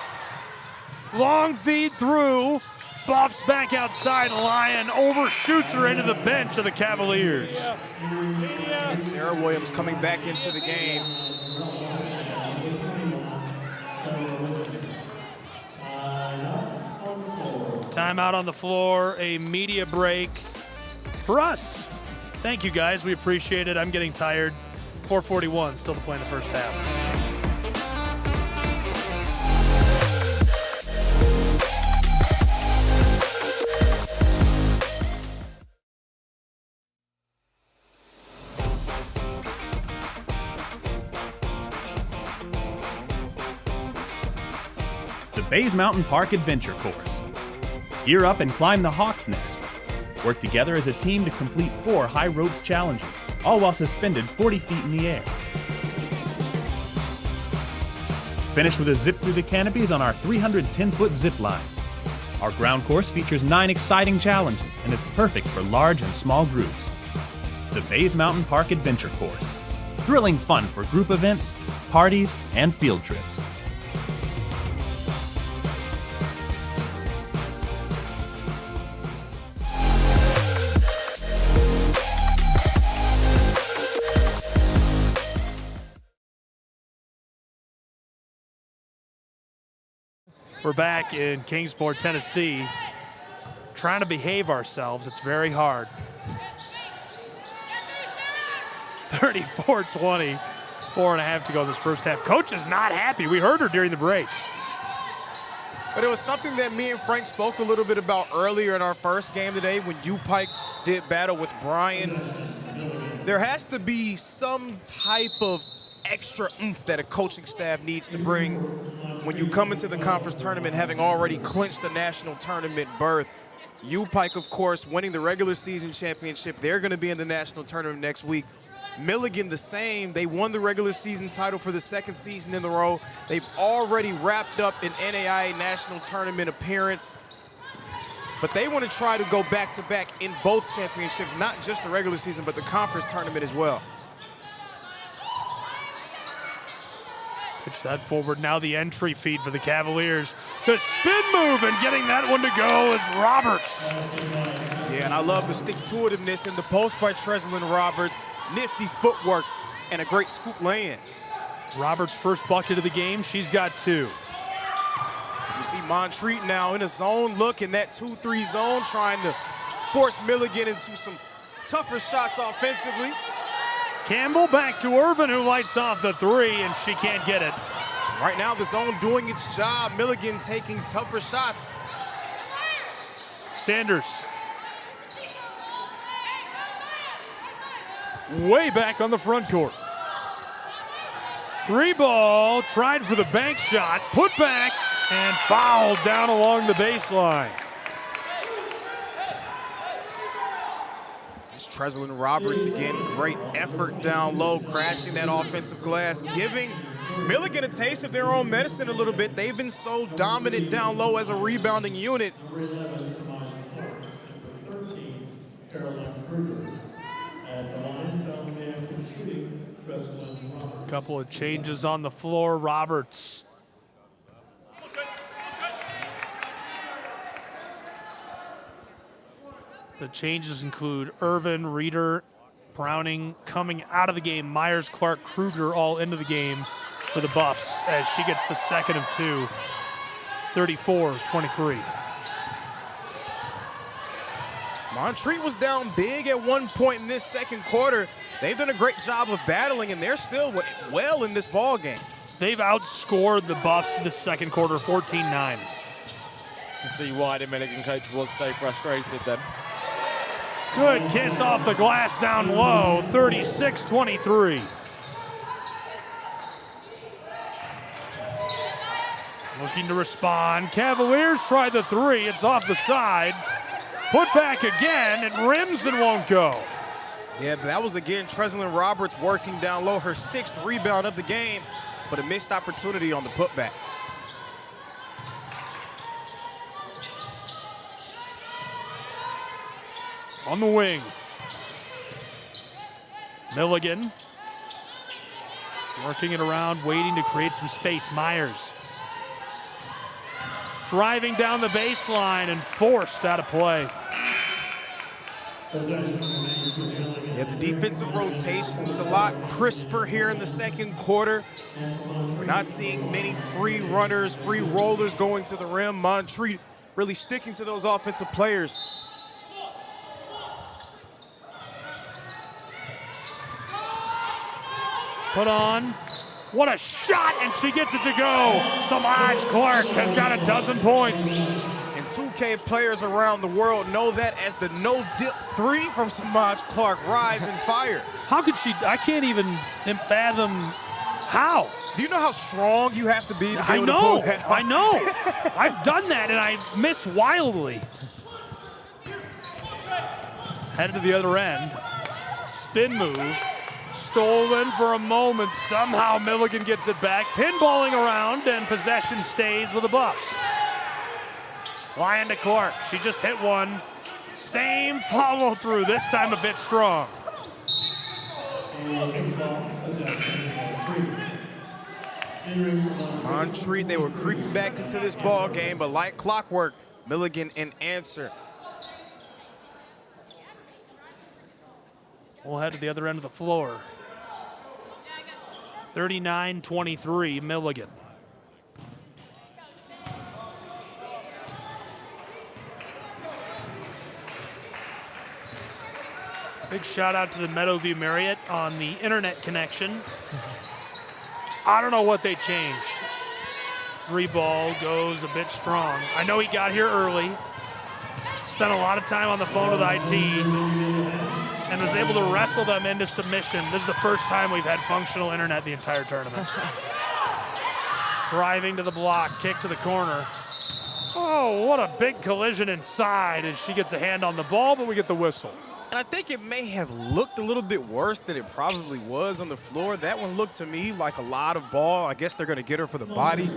Long feed through. Buffs back outside. Lyon overshoots her into the bench of the Cavaliers. And Sarah Williams coming back into the game. Timeout on the floor, a media break for us. Thank you, guys. We appreciate it. I'm getting tired. 4:41 still to play in the first half. The Bays Mountain Park Adventure Course. Gear up and climb the Hawk's Nest. Work together as a team to complete 4 high ropes challenges, all while suspended 40 feet in the air. Finish with a zip through the canopies on our 310-foot zip line. Our ground course features 9 exciting challenges and is perfect for large and small groups. The Bays Mountain Park Adventure Course. Thrilling fun for group events, parties, and field trips. We're back in Kingsport, Tennessee, trying to behave ourselves. It's very hard. 34-20, 4.5 to go in this first half. Coach is not happy. We heard her during the break. But it was something that me and Frank spoke a little bit about earlier in our first game today when U-Pike did battle with Bryan. There has to be some type of extra oomph that a coaching staff needs to bring when you come into the conference tournament having already clinched the national tournament berth. U-Pike, of course, winning the regular season championship. They're going to be in the national tournament next week. Milligan the same. They won the regular season title for the 2nd season in a row. They've already wrapped up an NAIA national tournament appearance. But they want to try to go back-to-back in both championships, not just the regular season, but the conference tournament as well. Pitch that forward. Now the entry feed for the Cavaliers. The spin move and getting that one to go is Roberts. Yeah, and I love the stick-to-itiveness in the post by Treslin Roberts. Nifty footwork and a great scoop lay-in. Roberts' first bucket of the game. She's got 2. You see Montreat now in a zone look in that 2-3 zone, trying to force Milligan into some tougher shots offensively. Campbell back to Irvin, who lights off the 3, and she can't get it. Right now, the zone doing its job. Milligan taking tougher shots. Sanders. Way back on the front court. 3 ball, tried for the bank shot, put back, and fouled down along the baseline. Treslin Roberts again, great effort down low, crashing that offensive glass, giving Milligan a taste of their own medicine a little bit. They've been so dominant down low as a rebounding unit. Couple of changes on the floor. Roberts. The changes include Irvin, Reeder, Browning coming out of the game. Myers, Clark, Kruger all into the game for the Buffs as she gets the second of two. 34-23. Montreat was down big at one point in this second quarter. They've done a great job of battling, and they're still well in this ball game. They've outscored the Buffs this second quarter 14-9. To see why the Milligan coach was so frustrated then. Good kiss off the glass down low, 36-23. Looking to respond. Cavaliers try the three. It's off the side. Put back again. It rims and won't go. Yeah, but that was, again, Treslin Roberts working down low. Her sixth rebound of the game, but a missed opportunity on the putback. On the wing. Milligan. Working it around, waiting to create some space. Myers. Driving down the baseline and forced out of play. Yeah, the defensive rotation is a lot crisper here in the second quarter. We're not seeing many free runners, free rollers going to the rim. Montreat really sticking to those offensive players. Put on. What a shot, and she gets it to go. Samaj Clark has got a dozen points. And 2K players around the world know that as the no-dip three from Samaj Clark, rise and fire. How could she? I can't even fathom how. Do you know how strong you have to be to be able to pull that off? I know. I've done that, and I miss wildly. Headed to the other end. Spin move. Stolen for a moment. Somehow Milligan gets it back. Pinballing around, and possession stays with the Buffs. Lyon to Clark. She just hit one. Same follow through, this time a bit strong. Montreat, they were creeping back into this ball game, but like clockwork, Milligan in answer. We'll head to the other end of the floor. 39-23, Milligan. Big shout out to the Meadowview Marriott on the internet connection. I don't know what they changed. Three ball goes a bit strong. I know he got here early. Spent a lot of time on the phone with IT and was able to wrestle them into submission. This is the first time we've had functional internet the entire tournament. Driving to the block, kick to the corner. Oh, what a big collision inside as she gets a hand on the ball, but we get the whistle. And I think it may have looked a little bit worse than it probably was on the floor. That one looked to me like a lot of ball. I guess they're going to get her for the body.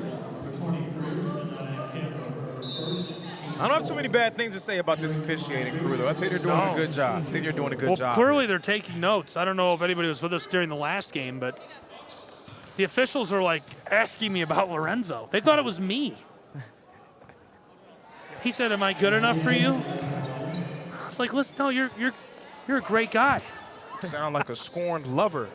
I don't have too many bad things to say about this officiating crew, though. I think they're doing a good job. Well, clearly they're taking notes. I don't know if anybody was with us during the last game, but the officials are like asking me about Lorenzo. They thought it was me. He said, "Am I good enough for you?" I was like, "Listen, no, you're a great guy." Sound like a scorned lover.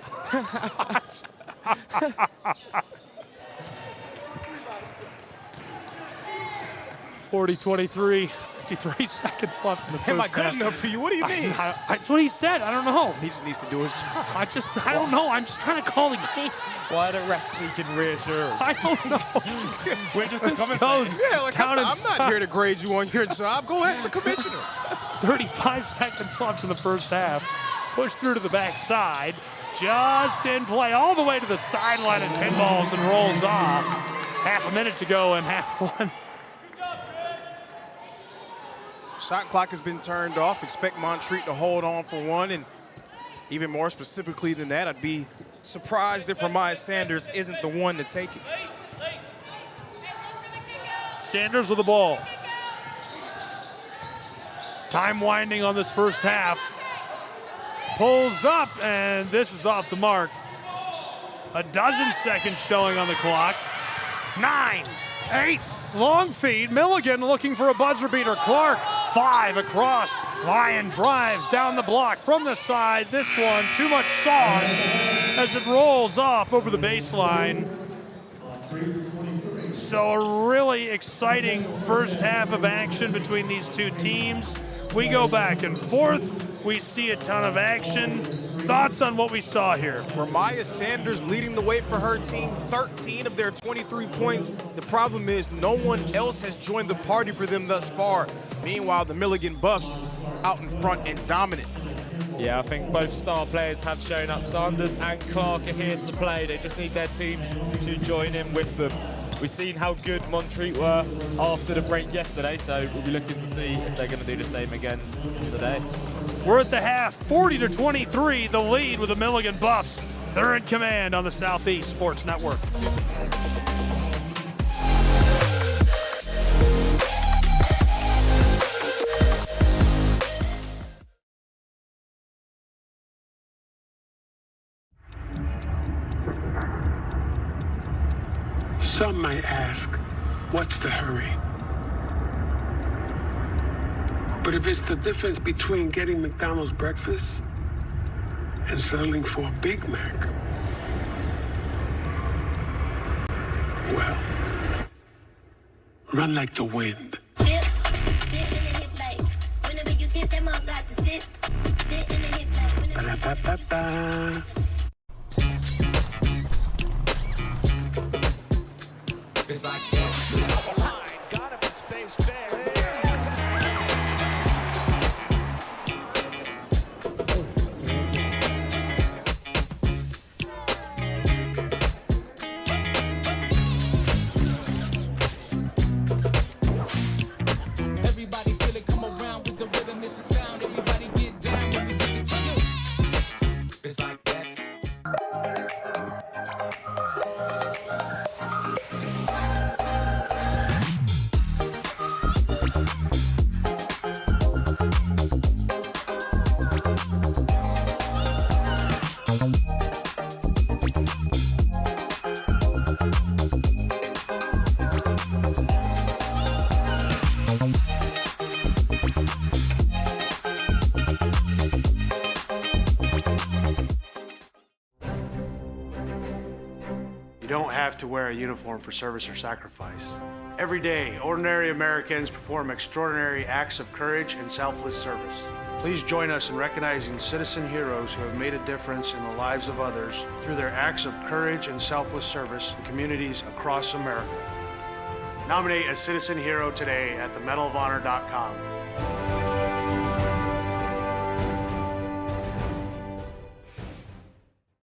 40-23, 53 seconds left in the first Am I half. good enough for you? What do you mean? That's what he said. I don't know. He just needs to do his job. I don't know. I'm just trying to call the game. Why are the refs seeking reassurance? I don't know. We're just the This commentators. Yeah, like I'm not here to grade you on your job. Go ask the commissioner. 35 seconds left in the first half. Push through to the backside. Just in play all the way to the sideline and pinballs and rolls off. Half a minute to go and half one. Shot clock has been turned off. Expect Montreat to hold on for one, and even more specifically than that, I'd be surprised if Ramaya Sanders isn't the one to take it. Sanders with the ball. Time winding on this first half. Pulls up, and this is off the mark. A dozen seconds showing on the clock. 9, 8, long feed. Milligan looking for a buzzer beater. Clark 5 across. Lion drives down the block from the side. This one, too much sauce as it rolls off over the baseline. So a really exciting first half of action between these two teams. We go back and forth. We see a ton of action. Thoughts on what we saw here? Ramaya Sanders leading the way for her team, 13 of their 23 points. The problem is no one else has joined the party for them thus far. Meanwhile, the Milligan Buffs out in front and dominant. Yeah, I think both star players have shown up. Sanders and Clark are here to play. They just need their teams to join in with them. We've seen how good Montreat were after the break yesterday, so we'll be looking to see if they're going to do the same again today. We're at the half, 40-23, the lead with the Milligan Buffs. They're in command on the Southeast Sports Network. Some might ask, what's the hurry? But if it's the difference between getting McDonald's breakfast and settling for a Big Mac, well, run like the wind. Ba-da-ba-ba-ba. It's like that. Got him and stays fair. Everybody feel it, come around with the rhythm, it's a sound. Everybody get down when we bring it to you. It's like that. You don't have to wear a uniform for service or sacrifice. Every day, ordinary Americans perform extraordinary acts of courage and selfless service. Please join us in recognizing citizen heroes who have made a difference in the lives of others through their acts of courage and selfless service in communities across America. Nominate a citizen hero today at themedalofhonor.com.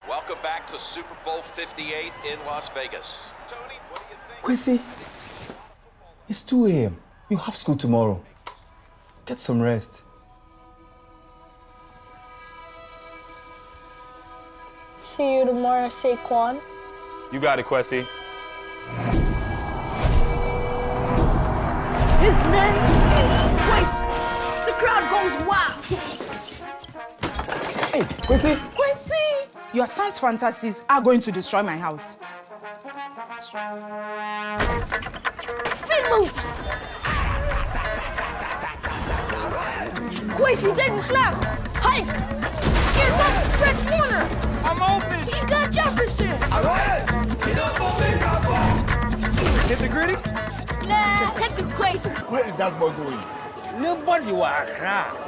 Welcome back to Super Bowl 58 in Las Vegas. Tony, what do you think? Quincy, it's 2 a.m. You have school tomorrow. Get some rest. See you tomorrow, Saquon. You got it, Quessy. His name is Quincy. The crowd goes wild. Hey, Quincy. Quincy! Your son's fantasies are going to destroy my house. Spin move! Quincy, take the snap! Hike! Here comes Fred Warner! I'm open! He's got Jefferson! Hit the gritty? Nah, hit the Quincy! What is that boy doing? Nobody was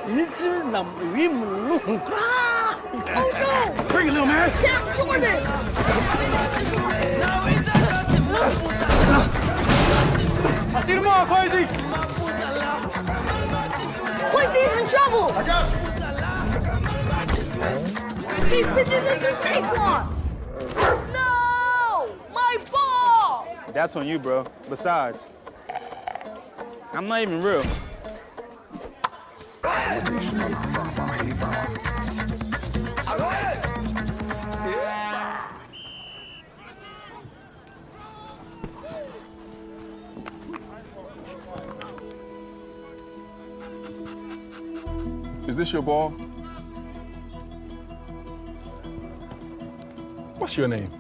little number. Oh no! Bring it, little man! Cam Jordan! I'll see you tomorrow, Quincy! Quincy's in trouble! I got you! He pitches into Saquon! No! My ball! That's on you, bro. Besides, I'm not even real. Is this your ball? What's your name?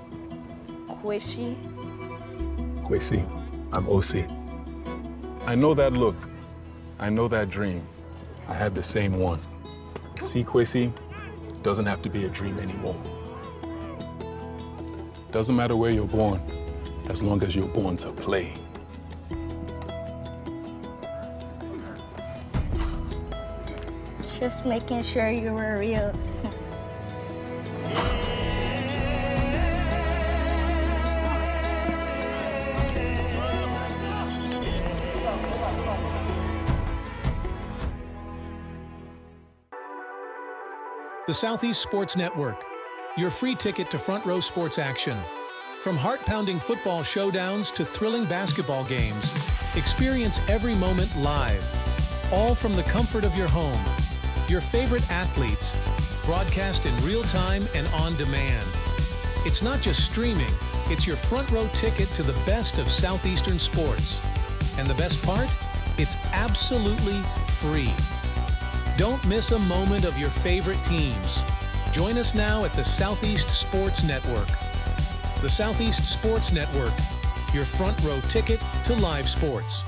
Quincy. Quincy. I'm OC. I know that look. I know that dream. I had the same one. See, Quissy, doesn't have to be a dream anymore. Doesn't matter where you're born, as long as you're born to play. Just making sure you were real. The Southeast Sports Network, your free ticket to front row sports action. From heart-pounding football showdowns to thrilling basketball games, experience every moment live, all from the comfort of your home. Your favorite athletes, broadcast in real time and on demand. It's not just streaming, it's your front row ticket to the best of Southeastern sports. And the best part? It's absolutely free. Don't miss a moment of your favorite teams. Join us now at the Southeast Sports Network. The Southeast Sports Network, your front row ticket to live sports.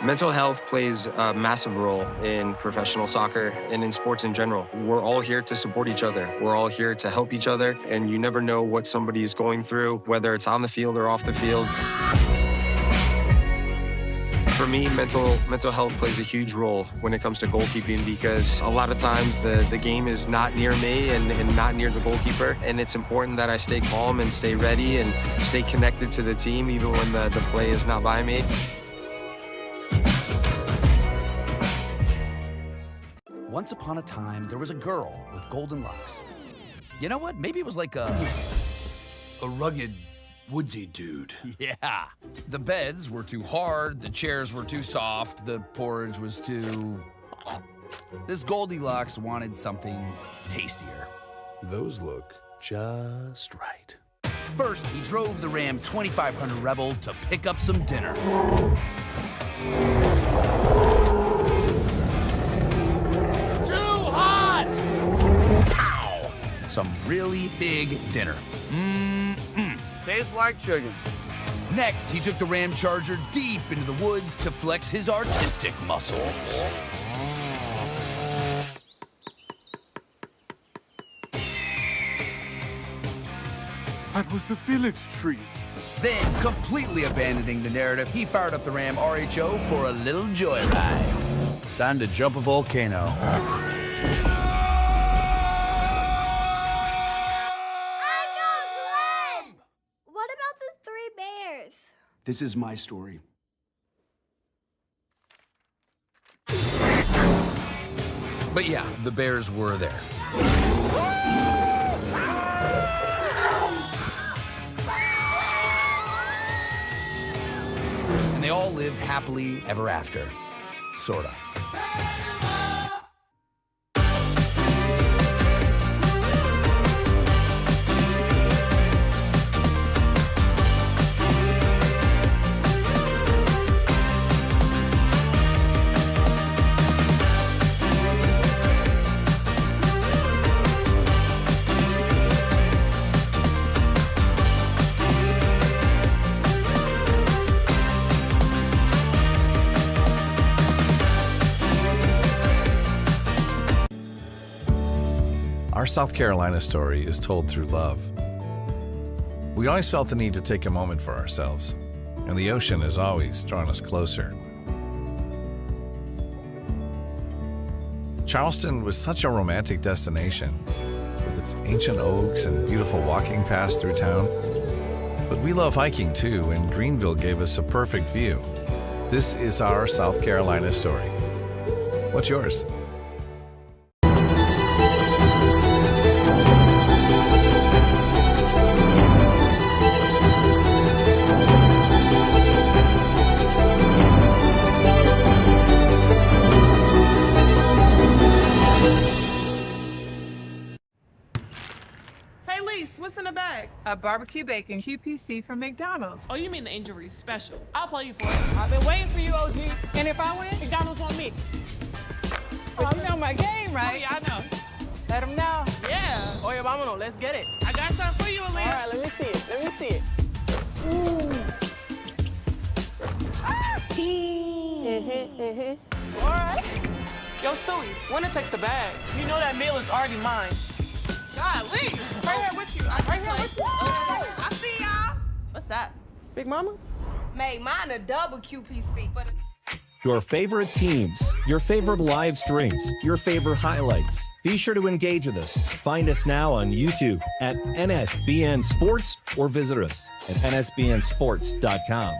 Mental health plays a massive role in professional soccer and in sports in general. We're all here to support each other. We're all here to help each other, and you never know what somebody is going through, whether it's on the field or off the field. For me, mental health plays a huge role when it comes to goalkeeping, because a lot of times the game is not near me and not near the goalkeeper, and it's important that I stay calm and stay ready and stay connected to the team even when the play is not by me. Once upon a time, there was a girl with golden locks. You know what? Maybe it was like a rugged, woodsy dude. Yeah. The beds were too hard, the chairs were too soft, the porridge was too... This Goldilocks wanted something tastier. Those look just right. First, he drove the Ram 2500 Rebel to pick up some dinner. Some really big dinner. Tastes like chicken. Next, he took the Ram Charger deep into the woods to flex his artistic muscles. That was the village tree. Then, completely abandoning the narrative, he fired up the Ram RHO for a little joyride. Time to jump a volcano. This is my story. But yeah, the bears were there. And they all lived happily ever after. Sorta. Our South Carolina story is told through love. We always felt the need to take a moment for ourselves, and the ocean has always drawn us closer. Charleston was such a romantic destination, with its ancient oaks and beautiful walking paths through town. But we love hiking too, and Greenville gave us a perfect view. This is our South Carolina story. What's yours? What's in the bag? A barbecue bacon QPC from McDonald's. Oh, you mean the injury special? I'll play you for it. I've been waiting for you, OG. And if I win, McDonald's on me. Oh, you know my game, right? Oh, yeah, I know. Let them know. Yeah. Oye, vámonos. Let's get it. I got something for you, Aaliyah. All right, let me see it. Let me see it. Ooh. Ah! All right. Yo, Stewie, winner takes the bag. You know that meal is already mine. Golly. Right here with you. Right here with you. I see y'all. What's that? Big Mama? Made mine a double QPC, but Your favorite teams, your favorite live streams, your favorite highlights. Be sure to engage with us. Find us now on YouTube at NSBN Sports or visit us at nsbnsports.com.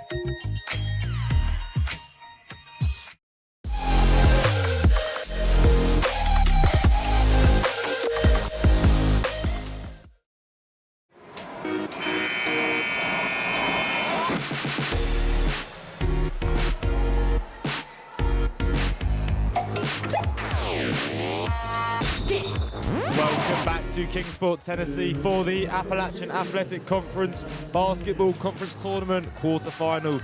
Welcome back to Kingsport, Tennessee for the Appalachian Athletic Conference Basketball Conference Tournament quarterfinal.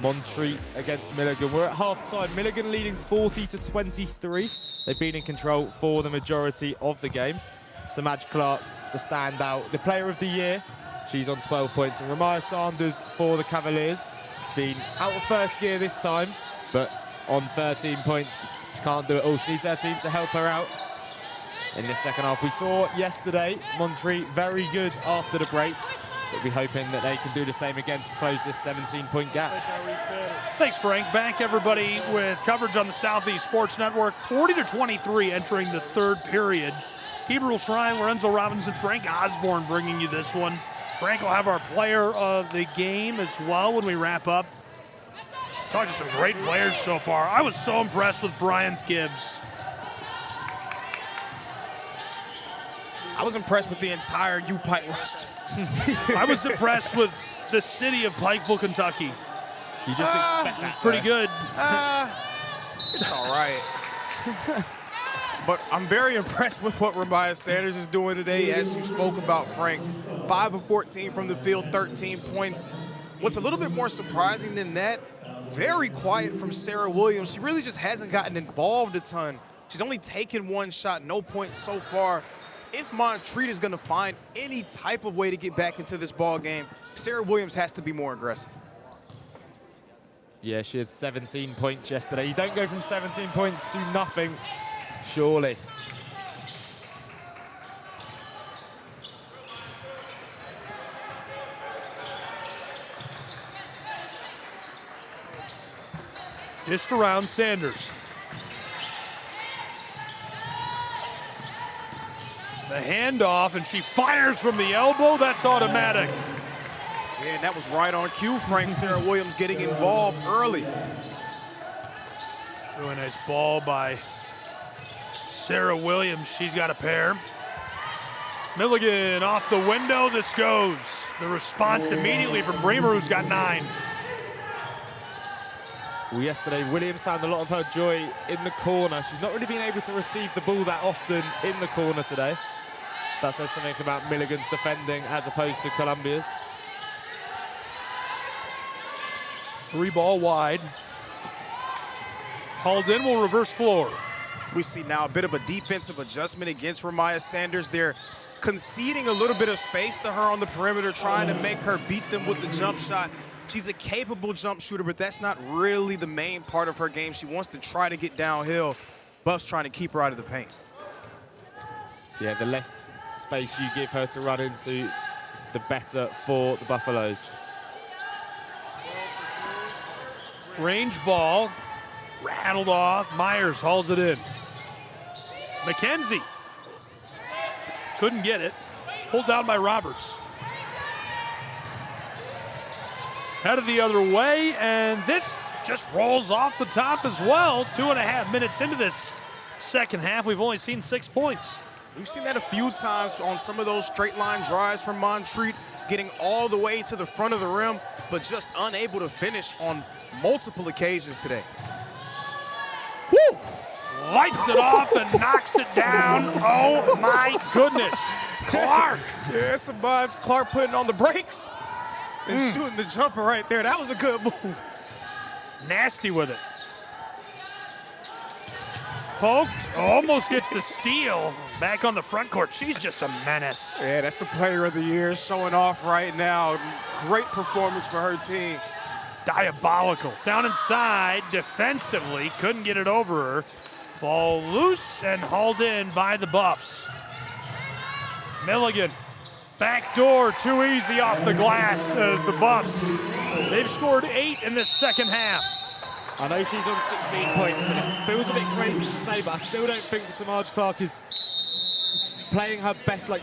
Montreat against Milligan. We're at halftime. Milligan leading 40-23. They've been in control for the majority of the game. Samaj Clark, the standout, the player of the year. She's on 12 points. And Ramaya Sanders for the Cavaliers. She's been out of first gear this time, but on 13 points. She can't do it all. She needs her team to help her out in the second half. We saw yesterday Montreat very good after the break, but we're hoping that they can do the same again to close this 17-point gap. Thanks, Frank. Back, everybody, with coverage on the Southeast Sports Network. 40-23 entering the third period. Hebrew Shrine, Lorenzo Robinson, Frank Osborne bringing you this one. Frank will have our player of the game as well when we wrap up. Talked to some great players so far. I was so impressed with Brian Gibbs. I was impressed with the entire U-Pike roster. I was impressed with the city of Pikeville, Kentucky. You just expect that. Pretty good. It's all right. But I'm very impressed with what Ramaya Sanders is doing today, as you spoke about, Frank. 5 of 14 from the field, 13 points. What's a little bit more surprising than that, very quiet from Sarah Williams. She really just hasn't gotten involved a ton. She's only taken one shot, no points so far. If Montreat is going to find any type of way to get back into this ball game, Sarah Williams has to be more aggressive. Yeah, she had 17 points yesterday. You don't go from 17 points to nothing, surely. Dished around Sanders. The handoff, and she fires from the elbow. That's automatic. Yeah, and that was right on cue, Frank. Sarah Williams getting involved early. Really nice ball by Sarah Williams. She's got a pair. Milligan off the window. This goes. The response immediately from Bremer, who's got 9. Well, yesterday, Williams found a lot of her joy in the corner. She's not really been able to receive the ball that often in the corner today. That says something about Milligan's defending as opposed to Columbia's. 3 ball wide. Hauled in, will reverse floor. We see now a bit of a defensive adjustment against Ramaya Sanders. They're conceding a little bit of space to her on the perimeter, trying to make her beat them with the jump shot. She's a capable jump shooter, but that's not really the main part of her game. She wants to try to get downhill. Buff's trying to keep her out of the paint. Yeah, the less space you give her to run into, the better for the Buffaloes. Range ball, rattled off. Myers hauls it in. McKenzie couldn't get it. Pulled down by Roberts. Headed the other way, and this just rolls off the top as well. 2.5 minutes into this second half, we've only seen 6 points. We've seen that a few times on some of those straight line drives from Montreat, getting all the way to the front of the rim, but just unable to finish on multiple occasions today. Woo! Lights it off and knocks it down. Oh my goodness. Clark. Yeah, Samaj Clark putting on the brakes and shooting the jumper right there. That was a good move. Nasty with it. Poked, almost gets the steal. Back on the front court, she's just a menace. Yeah, that's the player of the year showing off right now. Great performance for her team. Diabolical. Down inside, defensively, couldn't get it over her. Ball loose and hauled in by the Buffs. Milligan, backdoor, too easy off the glass as the Buffs. They've scored 8 in this second half. I know she's on 16 points, and it feels a bit crazy to say, but I still don't think Samaj Clark is playing her best. Like,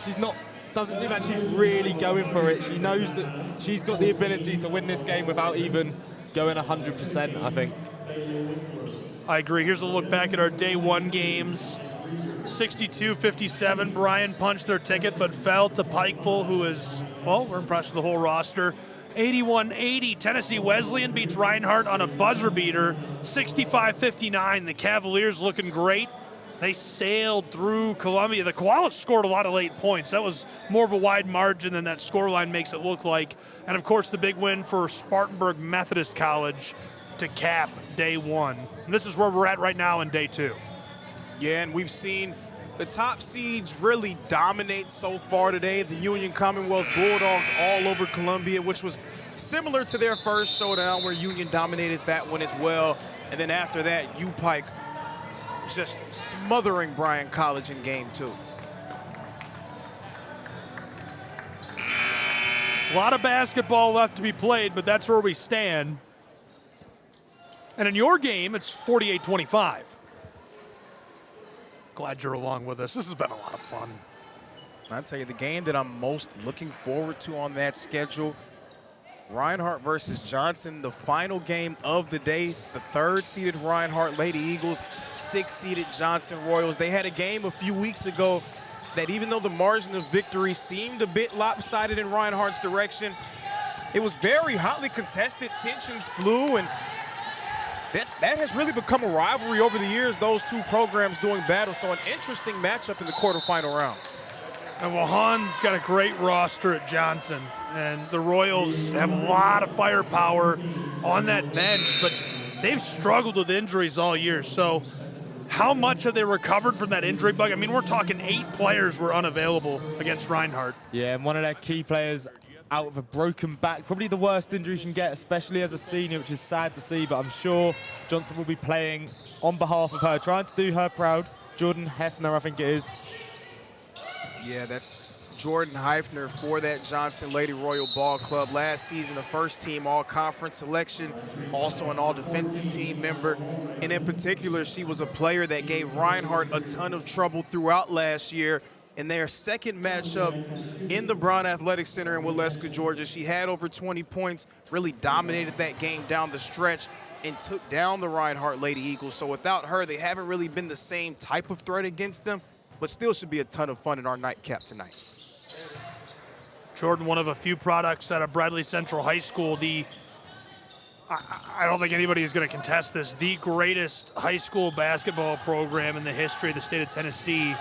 doesn't seem like she's really going for it. She knows that she's got the ability to win this game without even going 100%, I think. I agree. Here's a look back at our day one games. 62-57, Bryan punched their ticket but fell to Pikeville, who is, well, we're impressed with the whole roster. 81-80, Tennessee Wesleyan beats Reinhardt on a buzzer beater. 65-59, the Cavaliers looking great. They sailed through Columbia. The Koalas scored a lot of late points. That was more of a wide margin than that scoreline makes it look like. And of course, the big win for Spartanburg Methodist College to cap day one. And this is where we're at right now in day two. Yeah, and we've seen the top seeds really dominate so far today. The Union Commonwealth Bulldogs all over Columbia, which was similar to their first showdown where Union dominated that one as well. And then after that, UPike just smothering Bryan College in game two. A lot of basketball left to be played, but that's where we stand. And in your game, it's 48-25. Glad you're along with us. This has been a lot of fun. I'll tell you, the game that I'm most looking forward to on that schedule, Reinhardt versus Johnson, the final game of the day. The third-seeded Reinhardt Lady Eagles, sixth-seeded Johnson Royals. They had a game a few weeks ago that even though the margin of victory seemed a bit lopsided in Reinhardt's direction, it was very hotly contested. Tensions flew, and that has really become a rivalry over the years, those two programs doing battle. So an interesting matchup in the quarterfinal round. And Wahan's got a great roster at Johnson, and the Royals have a lot of firepower on that bench, but they've struggled with injuries all year. So how much have they recovered from that injury bug? I mean, we're talking 8 players were unavailable against Reinhardt. Yeah, and one of their key players out of a broken back. Probably the worst injury you can get, especially as a senior, which is sad to see, but I'm sure Johnson will be playing on behalf of her, trying to do her proud. Jordan Hefner, I think it is. Yeah, that's Jordan Heifner for that Johnson Lady Royal Ball Club. Last season, a first-team all-conference selection, also an all-defensive team member. And in particular, she was a player that gave Reinhardt a ton of trouble throughout last year. In their second matchup in the Brown Athletic Center in Waleska, Georgia, she had over 20 points, really dominated that game down the stretch, and took down the Reinhardt Lady Eagles. So without her, they haven't really been the same type of threat against them, but still should be a ton of fun in our nightcap tonight. Jordan, one of a few products out of Bradley Central High School, I don't think anybody is going to contest this, the greatest high school basketball program in the history of the state of Tennessee.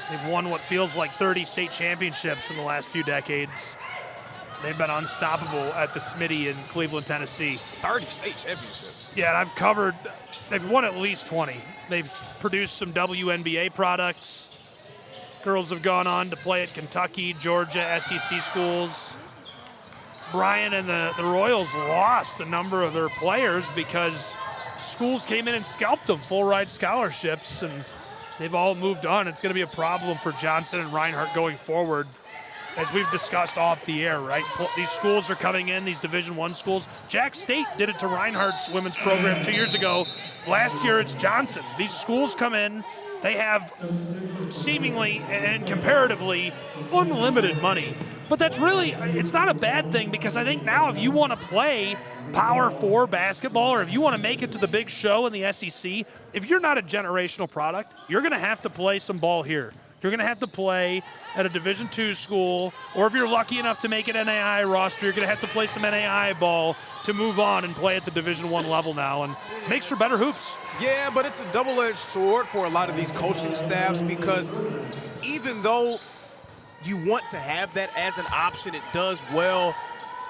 They've won what feels like 30 state championships in the last few decades. They've been unstoppable at the Smitty in Cleveland, Tennessee. 30 state championships? Yeah, and I've covered, they've won at least 20. They've produced some WNBA products. Girls have gone on to play at Kentucky, Georgia, SEC schools. Bryan and the Royals lost a number of their players because schools came in and scalped them, full ride scholarships, and they've all moved on. It's going to be a problem for Johnson and Reinhardt going forward, as we've discussed off the air, right? These schools are coming in, these Division I schools. Jack State did it to Reinhardt's women's program 2 years ago. Last year, it's Johnson. These schools come in, they have seemingly and comparatively unlimited money. But that's really, it's not a bad thing, because I think now if you want to play Power 4 basketball, or if you want to make it to the big show in the SEC, if you're not a generational product, you're going to have to play some ball here. You're going to have to play at a Division II school, or if you're lucky enough to make an NAI roster, you're going to have to play some NAI ball to move on and play at the Division I level now, and makes for better hoops. Yeah, but it's a double-edged sword for a lot of these coaching staffs, because even though you want to have that as an option, it does well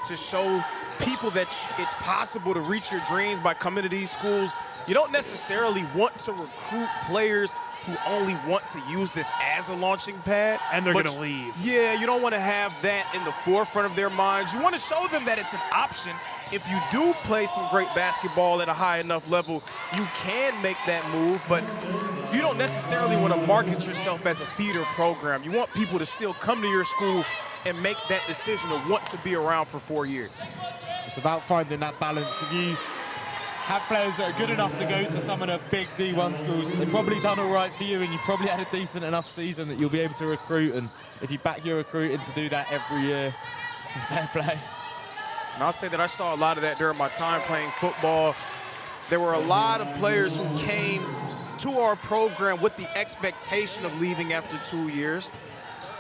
to show people that it's possible to reach your dreams by coming to these schools. You don't necessarily want to recruit players who only want to use this as a launching pad. And they're going to leave. Yeah, you don't want to have that in the forefront of their minds. You want to show them that it's an option, if you do play some great basketball at a high enough level, you can make that move, but you don't necessarily want to market yourself as a feeder program. You want people to still come to your school and make that decision to want to be around for 4 years. It's about finding that balance. If you have players that are good enough to go to some of the big D1 schools, they've probably done all right for you, and you probably had a decent enough season that you'll be able to recruit. And if you back your recruiting to do that every year, fair play. And I'll say that I saw a lot of that during my time playing football. There were a lot of players who came to our program with the expectation of leaving after 2 years.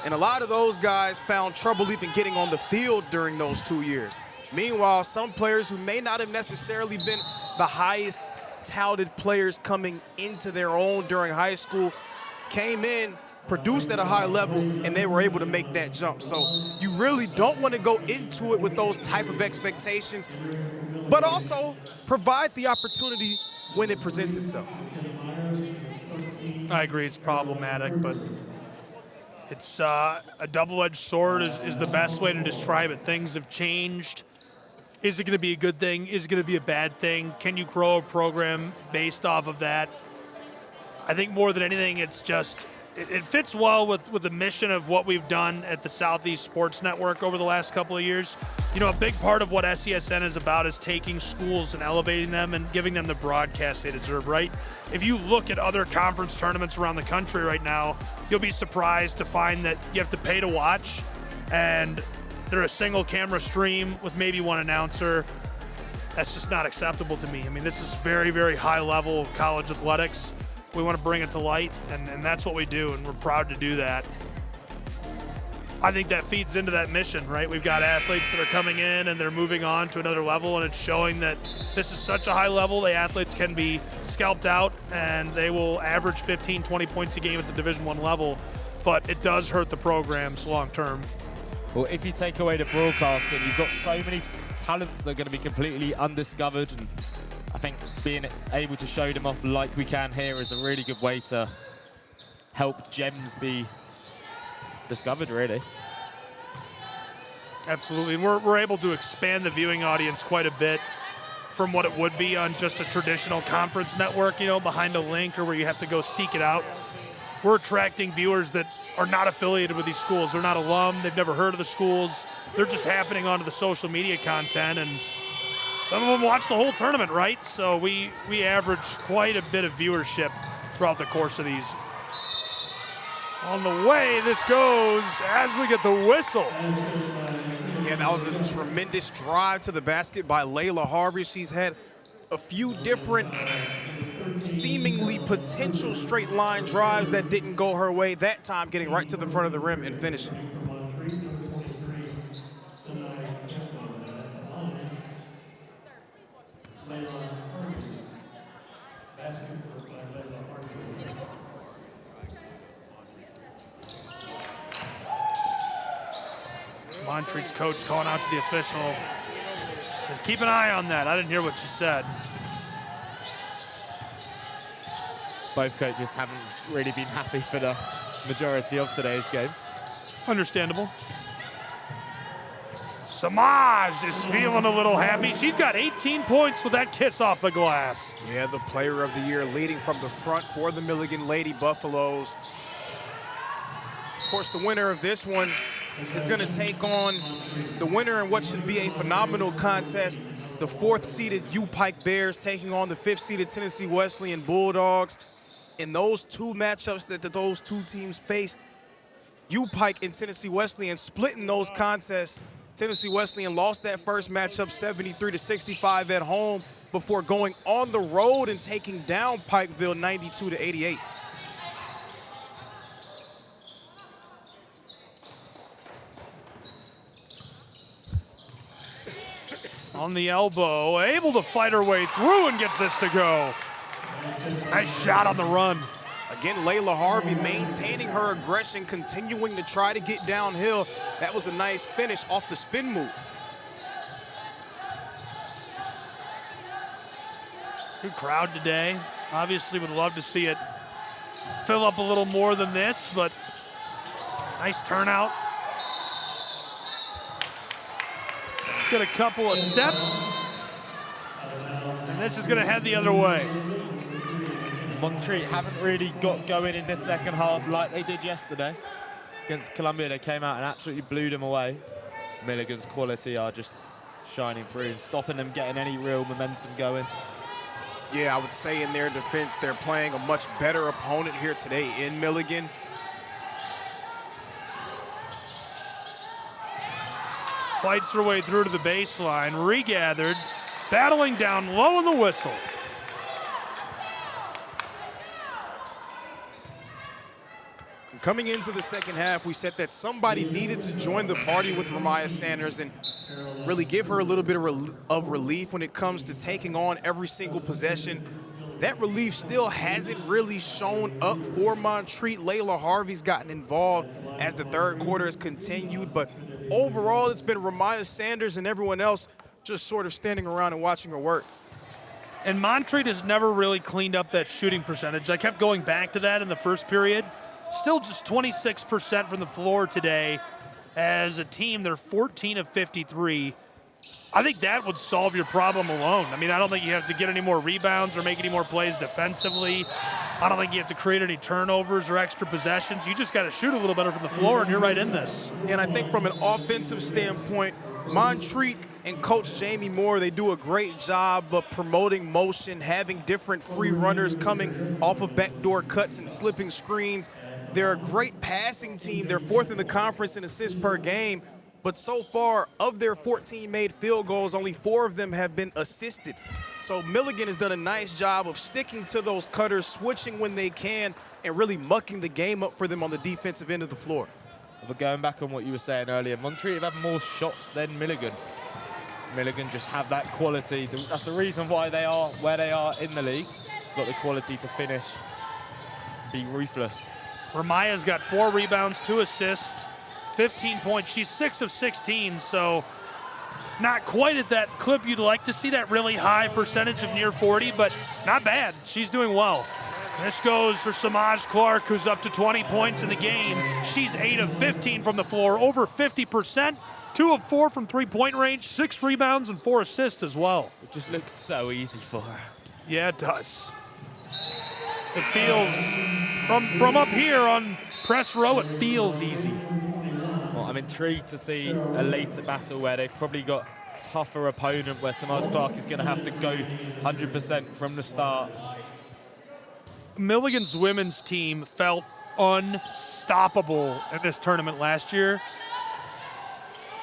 And a lot of those guys found trouble even getting on the field during those 2 years. Meanwhile, some players who may not have necessarily been the highest touted players coming into their own during high school came in, produced at a high level, and they were able to make that jump. So you really don't want to go into it with those type of expectations, but also provide the opportunity when it presents itself. I agree, it's problematic, but it's a double-edged sword is the best way to describe it. Things have changed. Is it going to be a good thing? Is it going to be a bad thing? Can you grow a program based off of that? I think more than anything, it's just, it fits well with the mission of what we've done at the Southeast Sports Network over the last couple of years. You know, a big part of what SESN is about is taking schools and elevating them and giving them the broadcast they deserve, right? If you look at other conference tournaments around the country right now, you'll be surprised to find that you have to pay to watch, and they're a single camera stream with maybe one announcer. That's just not acceptable to me. I mean, this is very, very high level college athletics. We want to bring it to light, and that's what we do, and we're proud to do that. I think that feeds into that mission, right? We've got athletes that are coming in and they're moving on to another level, and it's showing that this is such a high level. The athletes can be scalped out and they will average 15, 20 points a game at the Division I level, but it does hurt the programs long term. Well, if you take away the broadcasting, you've got so many talents that are going to be completely undiscovered, and I think being able to show them off like we can here is a really good way to help gems be discovered, really. Absolutely, and we're able to expand the viewing audience quite a bit from what it would be on just a traditional conference network, you know, behind a link or where you have to go seek it out. We're attracting viewers that are not affiliated with these schools. They're not alum, they've never heard of the schools. They're just happening onto the social media content, and some of them watch the whole tournament, right? So we average quite a bit of viewership throughout the course of these. On the way, this goes as we get the whistle. Yeah, that was a tremendous drive to the basket by Layla Harvey. She's had a few different seemingly potential straight line drives that didn't go her way. That time getting right to the front of the rim and finishing. Montreat's coach calling out to the official. Says, keep an eye on that. I didn't hear what she said. Both coaches haven't really been happy for the majority of today's game. Understandable. Samaj is feeling a little happy. She's got 18 points with that kiss off the glass. Yeah, the player of the year leading from the front for the Milligan Lady Buffaloes. Of course, the winner of this one is going to take on the winner in what should be a phenomenal contest. The 4th-seeded U-Pike Bears taking on the 5th-seeded Tennessee Wesleyan Bulldogs. In those two matchups that those two teams faced, U-Pike and Tennessee Wesleyan split in those contests. Tennessee Wesleyan lost that first matchup 73-65 at home before going on the road and taking down Pikeville 92-88. On the elbow, able to fight her way through and gets this to go. Nice shot on the run. Again, Layla Harvey maintaining her aggression, continuing to try to get downhill. That was a nice finish off the spin move. Good crowd today. Obviously would love to see it fill up a little more than this, but nice turnout. Get a couple of steps. And this is going to head the other way. Montreat haven't really got going in this second half like they did yesterday. Against Columbia, they came out and absolutely blew them away. Milligan's quality are just shining through and stopping them getting any real momentum going. Yeah, I would say in their defense, they're playing a much better opponent here today in Milligan. Fights her way through to the baseline, regathered, battling down low in the whistle. Coming into the second half, we said that somebody needed to join the party with Ramaya Sanders and really give her a little bit of relief when it comes to taking on every single possession. That relief still hasn't really shown up for Montreat. Layla Harvey's gotten involved as the third quarter has continued, but overall it's been Ramaya Sanders and everyone else just sort of standing around and watching her work. And Montreat has never really cleaned up that shooting percentage. I kept going back to that in the first period. Still just 26% from the floor today. As a team, they're 14 of 53. I think that would solve your problem alone. I mean, I don't think you have to get any more rebounds or make any more plays defensively. I don't think you have to create any turnovers or extra possessions. You just got to shoot a little better from the floor, and you're right in this. And I think from an offensive standpoint, Montreat and Coach Jamie Moore, they do a great job of promoting motion, having different free runners coming off of backdoor cuts and slipping screens. They're a great passing team. They're fourth in the conference in assists per game. But so far, of their 14 made field goals, only 4 of them have been assisted. So Milligan has done a nice job of sticking to those cutters, switching when they can, and really mucking the game up for them on the defensive end of the floor. But going back on what you were saying earlier, Montreat have had more shots than Milligan. Milligan just have that quality. That's the reason why they are where they are in the league. Got the quality to finish, be ruthless. Ramaya's got 4 rebounds, 2 assists, 15 points. She's 6 of 16, so not quite at that clip you'd like to see, that really high percentage of near 40, but not bad. She's doing well. This goes for Samaj Clark, who's up to 20 points in the game. She's 8 of 15 from the floor, over 50%, 2 of 4 from three-point range, 6 rebounds and 4 assists as well. It just looks so easy for her. Yeah, it does. It feels, from up here on press row, it feels easy. Well, I'm intrigued to see a later battle where they've probably got a tougher opponent, where Samaj Clark is going to have to go 100% from the start. Milligan's women's team felt unstoppable at this tournament last year.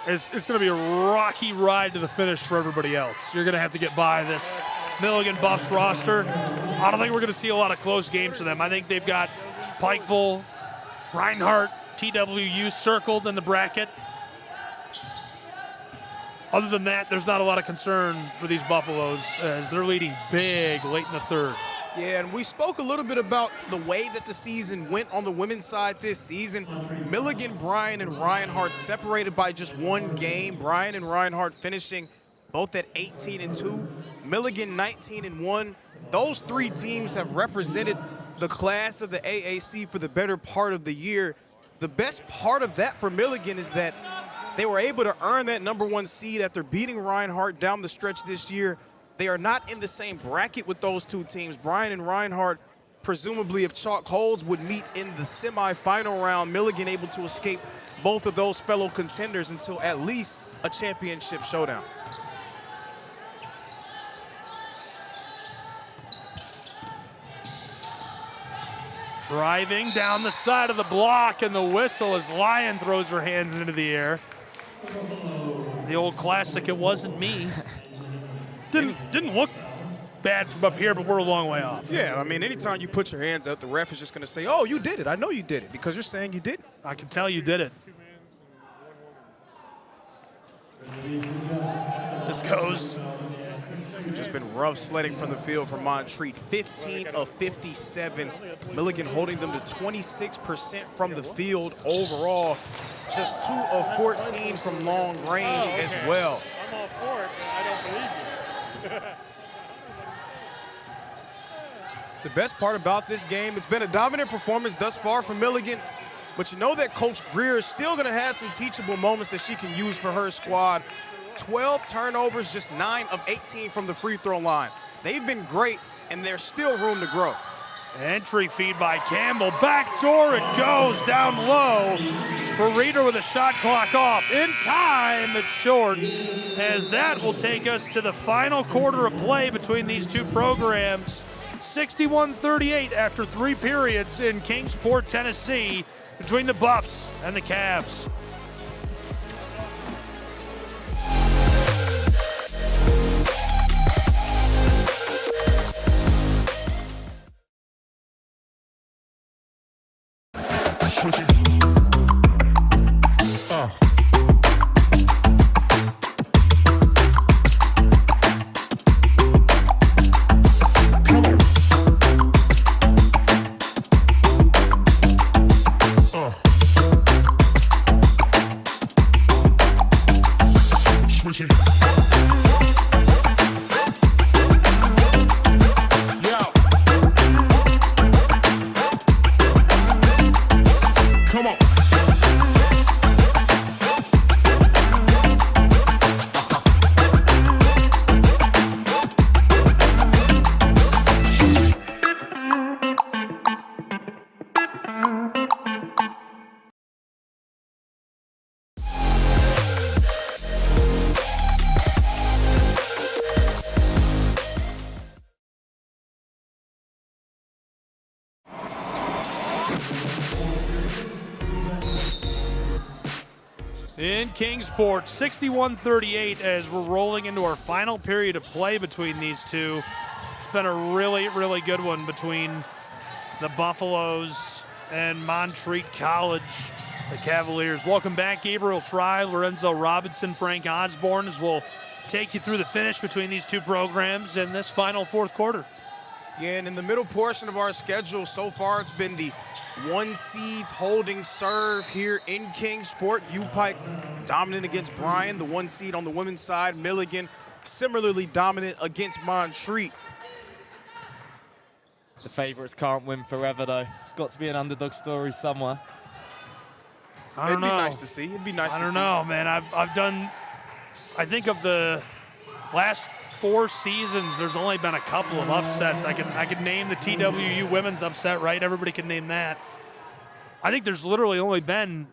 It's going to be a rocky ride to the finish for everybody else. You're going to have to get by this Milligan Buffs roster. I don't think we're going to see a lot of close games for them. I think they've got Pikeville, Reinhardt, TWU circled in the bracket. Other than that, there's not a lot of concern for these Buffaloes as they're leading big late in the third. Yeah, and we spoke a little bit about the way that the season went on the women's side this season. Milligan, Bryan, and Reinhardt separated by just 1 game. Bryan and Reinhardt finishing both at 18-2. Milligan 19-1. Those 3 teams have represented the class of the AAC for the better part of the year. The best part of that for Milligan is that they were able to earn that #1 seed after beating Reinhardt down the stretch this year. They are not in the same bracket with those 2 teams. Bryan and Reinhardt, presumably if chalk holds, would meet in the semifinal round. Milligan able to escape both of those fellow contenders until at least a championship showdown. Driving down the side of the block, and the whistle as Lyon throws her hands into the air. The old classic, it wasn't me. Didn't look bad from up here, but we're a long way off. Yeah, I mean, anytime you put your hands out, the ref is just going to say, oh, you did it. I know you did it, because you're saying you did it. I can tell you did it. This goes. Just been rough sledding from the field for Montreat. 15 of 57. Milligan holding them to 26% from the field overall. Just 2 of 14 from long range as well. I'm all for it, but I don't believe you. The best part about this game, it's been a dominant performance thus far from Milligan, but you know that Coach Greer is still going to have some teachable moments that she can use for her squad. 12 turnovers, just 9 of 18 from the free throw line. They've been great, and there's still room to grow. Entry feed by Campbell. Back door it goes down low. For Reeder with a shot clock off. In time, it's short, as that will take us to the final quarter of play between these two programs. 61-38 after 3 periods in Kingsport, Tennessee, between the Buffs and the Cavs. In Kingsport, 61-38 as we're rolling into our final period of play between these two. It's been a really, really good one between the Buffaloes and Montreat College, the Cavaliers. Welcome back, Gabriel Schrei, Lorenzo Robinson, Frank Osborne, as we'll take you through the finish between these two programs in this final fourth quarter. Yeah, and in the middle portion of our schedule so far, it's been the 1 seeds holding serve here in Kingsport. U-Pike dominant against Bryan, the 1 seed on the women's side. Milligan similarly dominant against Montreat. The favorites can't win forever, though. It's got to be an underdog story somewhere. It'd be nice to see. It'd be nice to see. I don't know, man. I've done, I think of the last 4 seasons, there's only been a couple of upsets. I could name the TWU women's upset, right? Everybody can name that. I think there's literally only been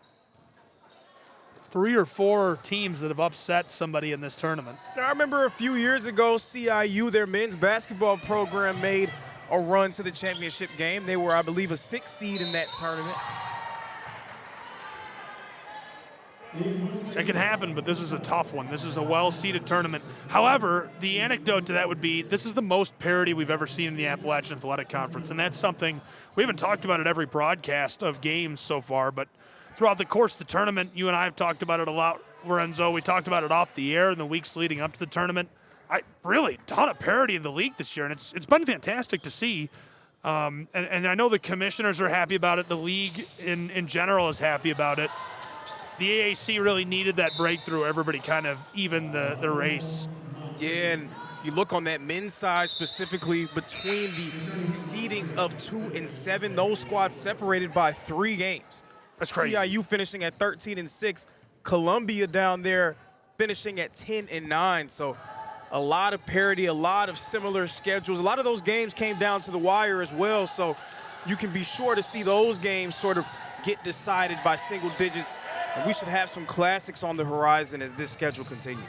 3 or 4 teams that have upset somebody in this tournament. I remember a few years ago, CIU, their men's basketball program, made a run to the championship game. They were, I believe, a 6 seed in that tournament. It can happen, but this is a tough one. This is a well-seeded tournament. However, the anecdote to that would be this is the most parity we've ever seen in the Appalachian Athletic Conference, and that's something we haven't talked about at every broadcast of games so far, but throughout the course of the tournament, you and I have talked about it a lot, Lorenzo. We talked about it off the air in the weeks leading up to the tournament. Really ton of parity in the league this year, and it's been fantastic to see. And I know the commissioners are happy about it. The league in general is happy about it. The AAC really needed that breakthrough. Everybody kind of evened the race. Yeah, and you look on that men's side specifically, between the seedings of 2 and 7, those squads separated by 3 games. That's crazy. CIU finishing at 13 and 6, Columbia down there finishing at 10 and 9. So a lot of parity, a lot of similar schedules. A lot of those games came down to the wire as well. So you can be sure to see those games sort of get decided by single digits. And we should have some classics on the horizon as this schedule continues.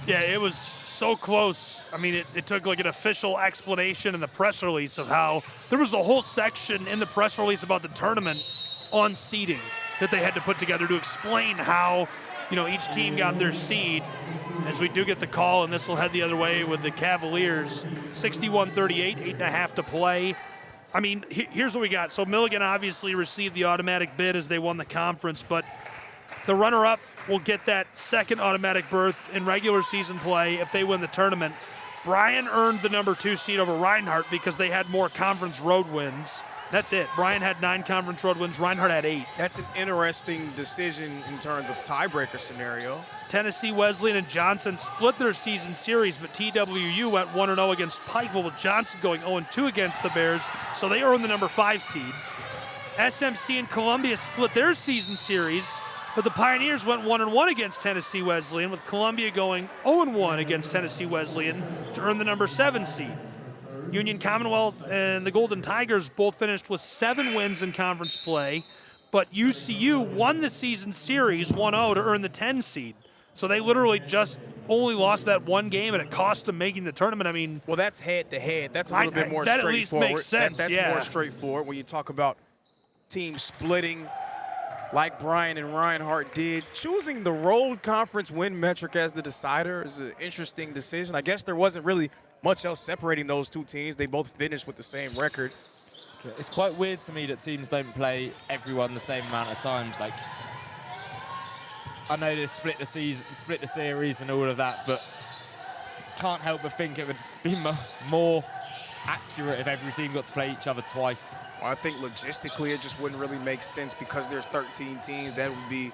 Yeah, it was so close. I mean, it took like an official explanation in the press release of how there was a whole section in the press release about the tournament on seeding that they had to put together to explain how, you know, each team got their seed. As we do get the call, and this will head the other way with the Cavaliers, 61-38, 8.5 to play. I mean, here's what we got. So Milligan obviously received the automatic bid as they won the conference, but the runner-up will get that second automatic berth in regular season play if they win the tournament. Bryan earned the number 2 seed over Reinhardt because they had more conference road wins. That's it. Bryan had 9 conference road wins. Reinhardt had 8. That's an interesting decision in terms of tiebreaker scenario. Tennessee, Wesleyan, and Johnson split their season series, but TWU went 1-0 against Pikeville, with Johnson going 0-2 against the Bears, so they earned the number 5 seed. SMC and Columbia split their season series. But the Pioneers went 1-1 against Tennessee Wesleyan, with Columbia going 0-1 against Tennessee Wesleyan to earn the number 7 seed. Union Commonwealth and the Golden Tigers both finished with 7 wins in conference play, but UCU won the season series 1-0 to earn the 10 seed. So they literally just only lost that one game, and it cost them making the tournament. I mean, well, that's head-to-head. That's a little bit more that straightforward. At least makes sense, that's more straightforward when you talk about teams splitting like Brian and Reinhardt did. Choosing the road conference win metric as the decider is an interesting decision. I guess there wasn't really much else separating those two teams. They both finished with the same record. It's quite weird to me that teams don't play everyone the same amount of times. Like, I know they split the series and all of that, but can't help but think it would be more accurate if every team got to play each other twice. Well, I think logistically it just wouldn't really make sense because there's 13 teams. That would be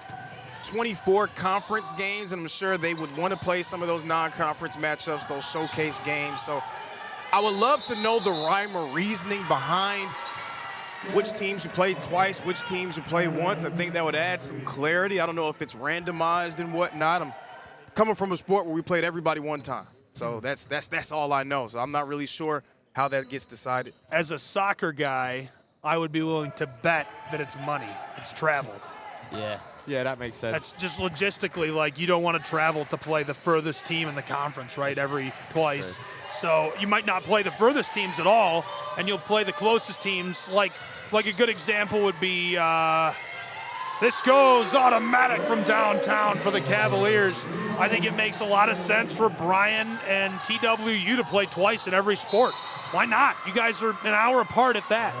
24 conference games, and I'm sure they would want to play some of those non-conference matchups, those showcase games. So I would love to know the rhyme or reasoning behind which teams you play twice, which teams you play once. I think that would add some clarity. I don't know if it's randomized and whatnot. I'm coming from a sport where we played everybody one time. So that's all I know. So I'm not really sure how that gets decided. As a soccer guy, I would be willing to bet that it's money. It's travel. Yeah, that makes sense. That's just logistically, like, you don't want to travel to play the furthest team in the conference, right, twice. So you might not play the furthest teams at all, and you'll play the closest teams. Like a good example would be, this goes automatic from downtown for the Cavaliers. I think it makes a lot of sense for Brian and TWU to play twice in every sport. Why not? You guys are an hour apart, if that.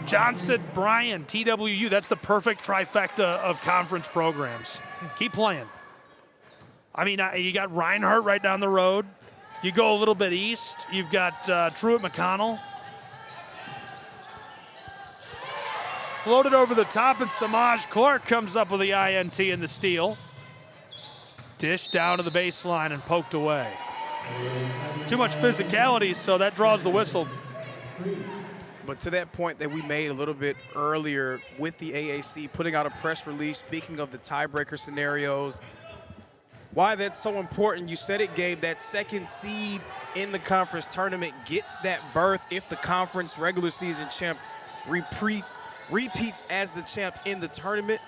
Johnson, Brian, TWU, that's the perfect trifecta of conference programs. Keep playing. I mean, you got Reinhardt right down the road. You go a little bit east, you've got Truett McConnell. Floated over the top, and Samaj Clark comes up with the INT and the steal. Dish down to the baseline and poked away. Too much physicality, so that draws the whistle. But to that point that we made a little bit earlier with the AAC putting out a press release, speaking of the tiebreaker scenarios, why that's so important, you said it, Gabe, that second seed in the conference tournament gets that berth if the conference regular season champ repeats as the champ in the tournament.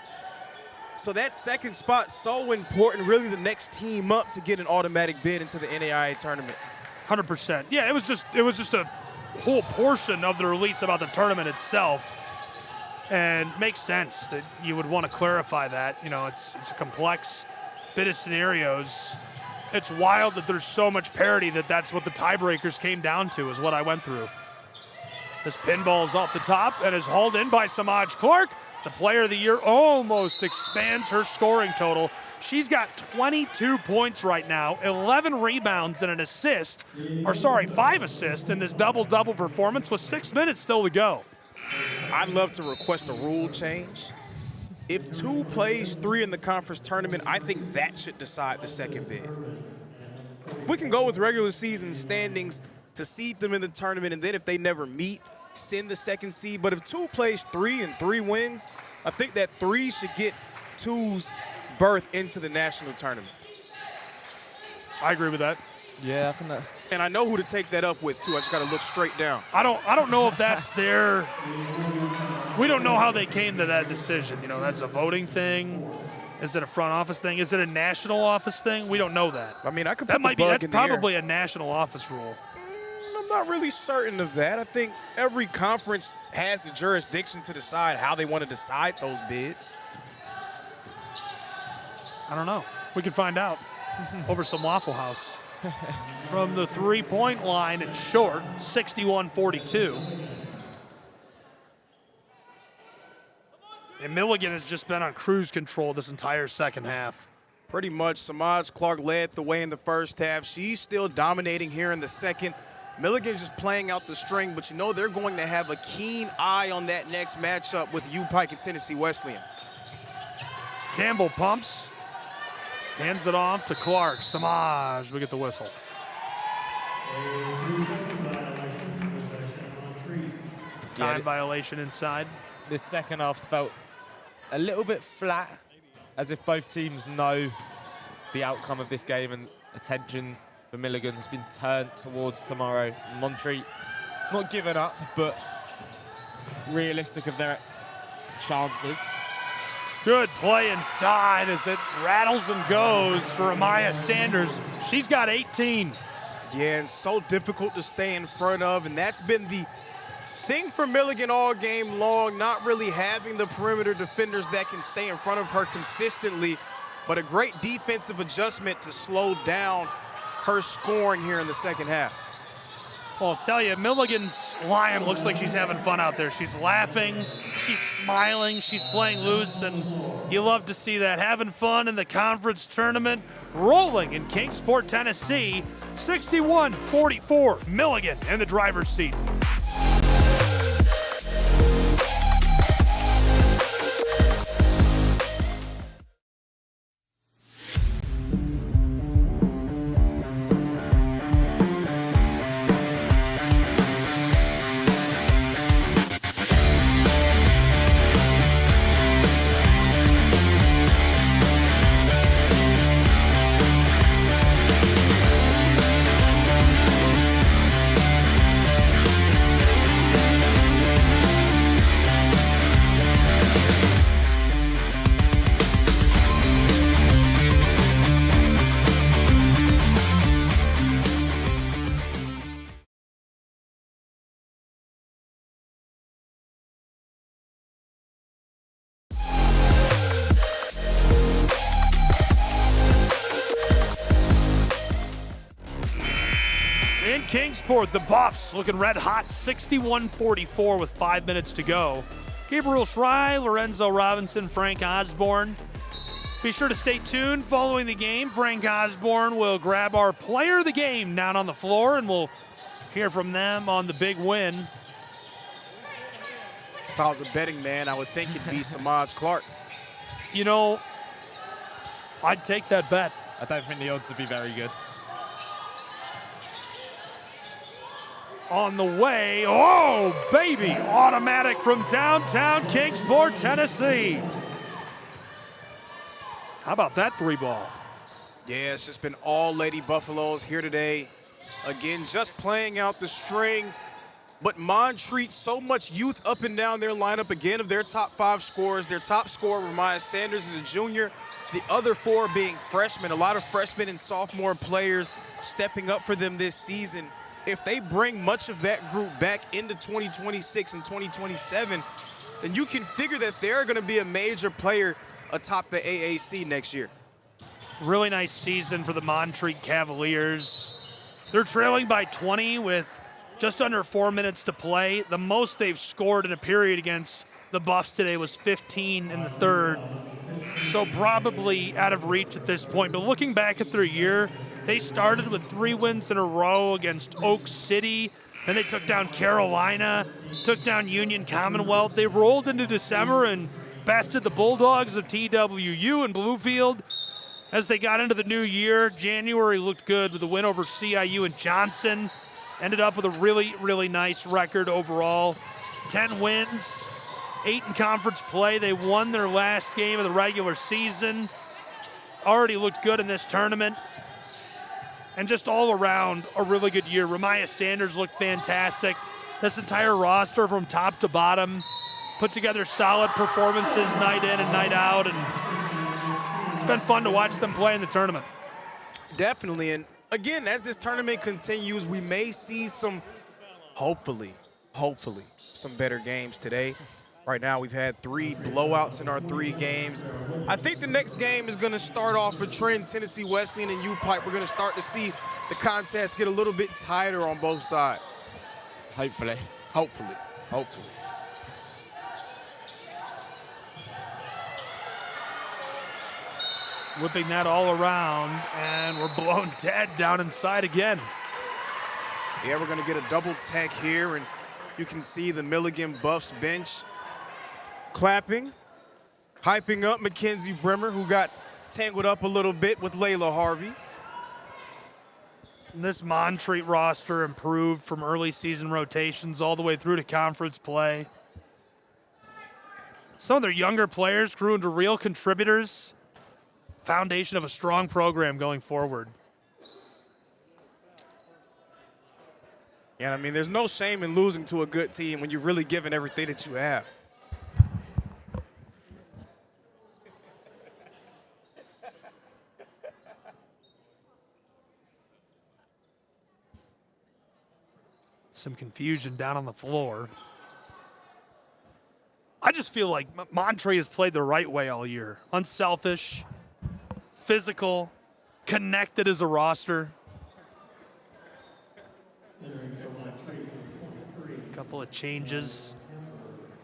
So that second spot so important, really the next team up to get an automatic bid into the NAIA tournament. 100%. Yeah, it was just a whole portion of the release about the tournament itself, and makes sense that you would want to clarify that. You know, it's a complex bit of scenarios. It's wild that there's so much parity that that's what the tiebreakers came down to, is what I went through. This pinball is off the top and is hauled in by Samaj Clark. The player of the year almost expands her scoring total. She's got 22 points right now, 11 rebounds and an assist, 5 assists in this double-double performance with 6 minutes still to go. I'd love to request a rule change. If 2 plays 3 in the conference tournament, I think that should decide the second bid. We can go with regular season standings to seed them in the tournament, and then if they never meet, send the second seed. But if 2 plays 3 and 3 wins, I think that 3 should get 2's berth into the national tournament. I agree with that. Yeah, I think that. And I know who to take that up with, too. I just got to look straight down. I don't know if that's their. We don't know how they came to that decision. You know, that's a voting thing. Is it a front office thing? Is it a national office thing? We don't know that. I mean, I could that put might the bug be. That's in the air. probably a national office rule. I'm not really certain of that. I think every conference has the jurisdiction to decide how they want to decide those bids. I don't know. We can find out over some Waffle House. From the three-point line, it's short, 61-42. And Milligan has just been on cruise control this entire second half. Pretty much. Samaj Clark led the way in the first half. She's still dominating here in the second. Milligan just playing out the string, but you know they're going to have a keen eye on that next matchup with U-Pike and Tennessee Wesleyan. Campbell pumps, hands it off to Clark. Samaj, we get the whistle. Time violation inside. This second half's felt a little bit flat as if both teams know the outcome of this game, and attention for Milligan has been turned towards tomorrow. Montreat not given up, but realistic of their chances. Good play inside as it rattles and goes for Amaya Sanders. She's got 18. Yeah, and so difficult to stay in front of, and that's been the thing for Milligan all game long, not really having the perimeter defenders that can stay in front of her consistently, but a great defensive adjustment to slow down her scoring here in the second half. Well, I'll tell you, Milligan's line looks like she's having fun out there. She's laughing, she's smiling, she's playing loose, and you love to see that. Having fun in the conference tournament, rolling in Kingsport, Tennessee, 61-44, Milligan in the driver's seat. In Kingsport, the Buffs looking red hot, 61-44 with 5 minutes to go. Gabriel Schrei, Lorenzo Robinson, Frank Osborne. Be sure to stay tuned following the game. Frank Osborne will grab our player of the game down on the floor, and we'll hear from them on the big win. If I was a betting man, I would think it'd be Samaj Clark. You know, I'd take that bet. I don't think the odds would be very good. On the way, oh baby, automatic from downtown Kingsport, Tennessee. How about that three ball? Yeah, it's just been all Lady Buffaloes here today. Again, just playing out the string. But Montreat, so much youth up and down their lineup. Again, of their top 5 scorers, their top scorer, Amaya Sanders, is a junior. The other 4 being freshmen. A lot of freshmen and sophomore players stepping up for them this season. If they bring much of that group back into 2026 and 2027, then you can figure that they're going to be a major player atop the AAC next year. Really nice season for the Montreat Cavaliers. They're trailing by 20 with just under 4 minutes to play. The most they've scored in a period against the Buffs today was 15 in the third. So probably out of reach at this point. But looking back at their year, they started with 3 wins in a row against Oak City. Then they took down Carolina, took down Union Commonwealth. They rolled into December and bested the Bulldogs of TWU in Bluefield. As they got into the new year, January looked good with a win over CIU and Johnson. Ended up with a really, really nice record overall. 10 wins, 8 in conference play. They won their last game of the regular season. Already looked good in this tournament. And just all around, a really good year. Amaya Sanders looked fantastic. This entire roster from top to bottom put together solid performances night in and night out. And it's been fun to watch them play in the tournament. Definitely. And again, as this tournament continues, we may see some, hopefully, some better games today. Right now, we've had 3 blowouts in our 3 games. I think the next game is going to start off with Trent, Tennessee Wesleyan, and U-Pipe. We're going to start to see the contest get a little bit tighter on both sides. Hopefully. Whipping that all around, and we're blown dead down inside again. Yeah, we're going to get a double tech here, and you can see the Milligan Buffs bench clapping, hyping up Mackenzie Bremer, who got tangled up a little bit with Layla Harvey. And this Montreat roster improved from early season rotations all the way through to conference play. Some of their younger players grew into real contributors. foundation of a strong program going forward. Yeah, I mean, there's no shame in losing to a good team when you're really giving everything that you have. Some confusion down on the floor. I just feel like Montreat has played the right way all year. Unselfish, physical, connected as a roster. A couple of changes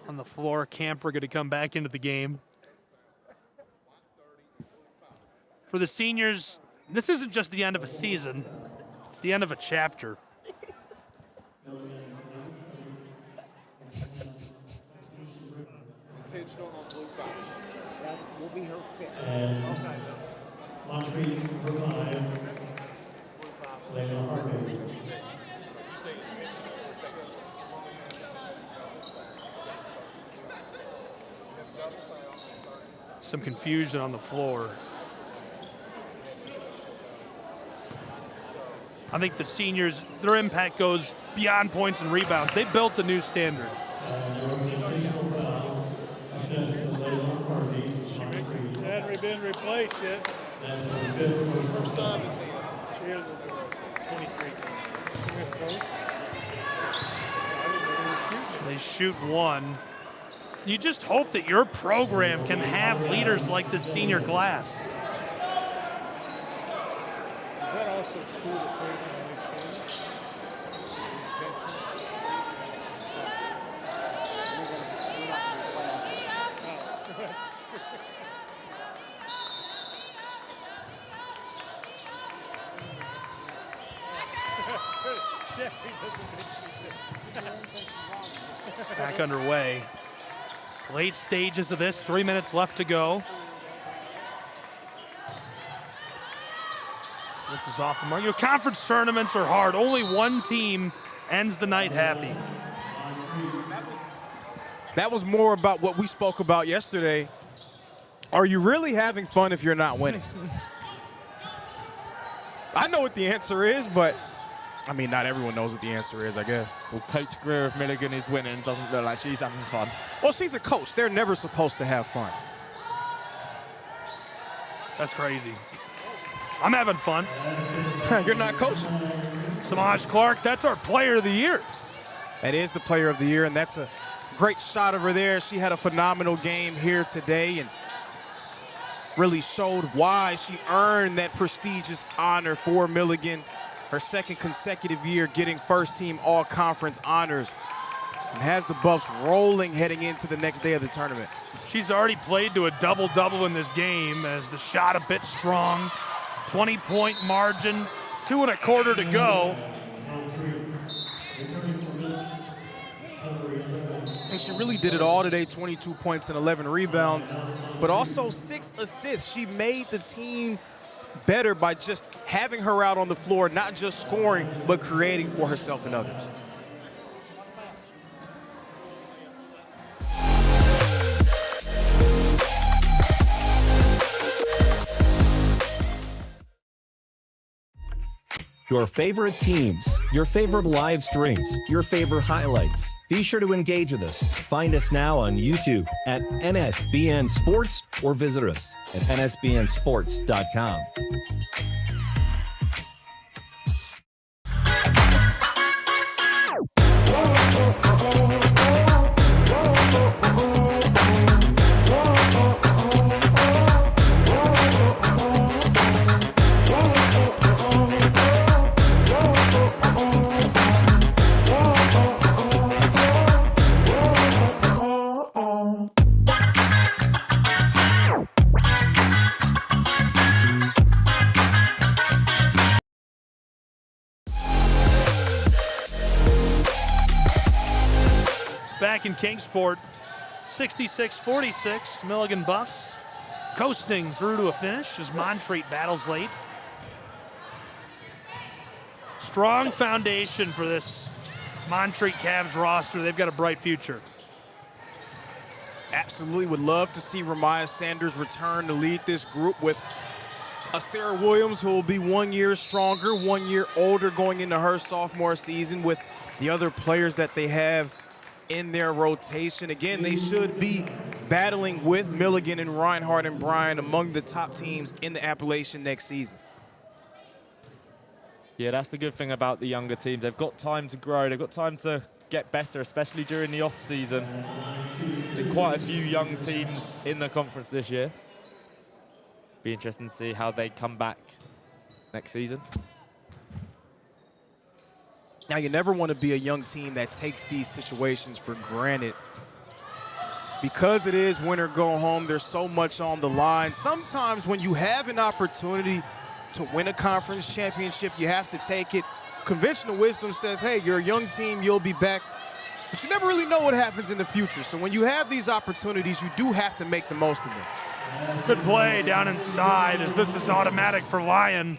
on the floor. Camper going to come back into the game. For the seniors, this isn't just the end of a season. It's the end of a chapter. That will be her fifth. And Montreat's revive. Layla Harvey. Some confusion on the floor. I think the seniors, their impact goes beyond points and rebounds. They built a new standard. She hadn't been replaced yet. That's the fifth. 23. They shoot one. You just hope that your program can have leaders like this senior class. Is that also true that plays in the change? Back underway. Late stages of this, 3 minutes left to go. This is off the mark. You know, conference tournaments are hard. Only one team ends the night happy. That was more about what we spoke about yesterday. Are you really having fun if you're not winning? I know what the answer is, but I mean, not everyone knows what the answer is, I guess. Well, Coach Greer of Milligan is winning. Doesn't look like she's having fun. Well, she's a coach. They're never supposed to have fun. That's crazy. I'm having fun. You're not coaching. Samaj Clark, that's our player of the year. That is the player of the year, and that's a great shot over there. She had a phenomenal game here today and really showed why she earned that prestigious honor for Milligan. Her second consecutive year getting first-team all-conference honors, and has the Buffs rolling heading into the next day of the tournament. She's already played to a double-double in this game as the shot a bit strong. 20-point margin, 2 1/4 to go. And she really did it all today, 22 points and 11 rebounds, but also 6 assists. She made the team better by just having her out on the floor, not just scoring, but creating for herself and others. Your favorite teams, your favorite live streams, your favorite highlights. Be sure to engage with us. Find us now on YouTube at NSBN Sports or visit us at nsbnsports.com. Back in Kingsport, 66-46, Milligan Buffs coasting through to a finish as Montreat battles late. Strong foundation for this Montreat Cavs roster. They've got a bright future. Absolutely would love to see Ramaya Sanders return to lead this group with a Sarah Williams who will be 1 year stronger, 1 year older going into her sophomore season with the other players that they have in their rotation. Again, they should be battling with Milligan and Reinhardt and Bryan among the top teams in the Appalachian next season. Yeah, that's the good thing about the younger teams. They've got time to grow. They've got time to get better, especially during the off season. There's quite a few young teams in the conference this year. Be interesting to see how they come back next season. Now, you never want to be a young team that takes these situations for granted. Because it is win or go home, there's so much on the line. Sometimes when you have an opportunity to win a conference championship, you have to take it. Conventional wisdom says, hey, you're a young team, you'll be back. But you never really know what happens in the future. So when you have these opportunities, you do have to make the most of them. Good play down inside as this is automatic for Lyon.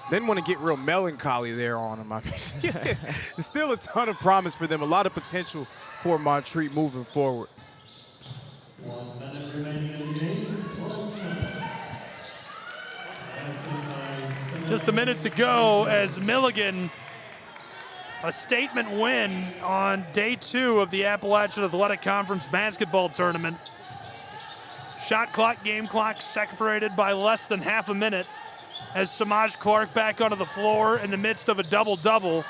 Didn't want to get real melancholy there on him. I mean, there's still a ton of promise for them, a lot of potential for Montreat moving forward. Just a minute to go as Milligan, a statement win on day 2 of the Appalachian Athletic Conference basketball tournament. Shot clock, game clock separated by less than half a minute as Samaj Clark back onto the floor in the midst of a double-double,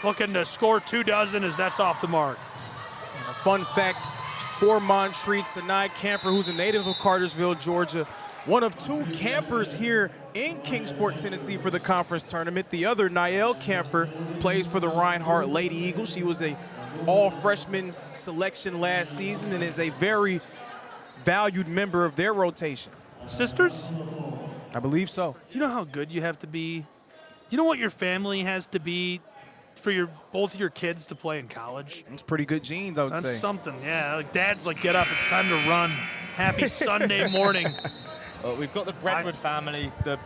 looking to score 2 dozen as that's off the mark. A fun fact for Montreat, Sanai Camper, who's a native of Cartersville, Georgia, one of 2 campers here in Kingsport, Tennessee for the conference tournament. The other, Niall Camper, plays for the Reinhardt Lady Eagles. She was a all-freshman selection last season and is a very valued member of their rotation. Sisters? I believe so. Do you know how good you have to be? Do you know what your family has to be for both of your kids to play in college? It's pretty good genes, I would say. That's something, yeah. Like dad's like, get up, it's time to run. Happy Sunday morning. We've got the Redwood family, the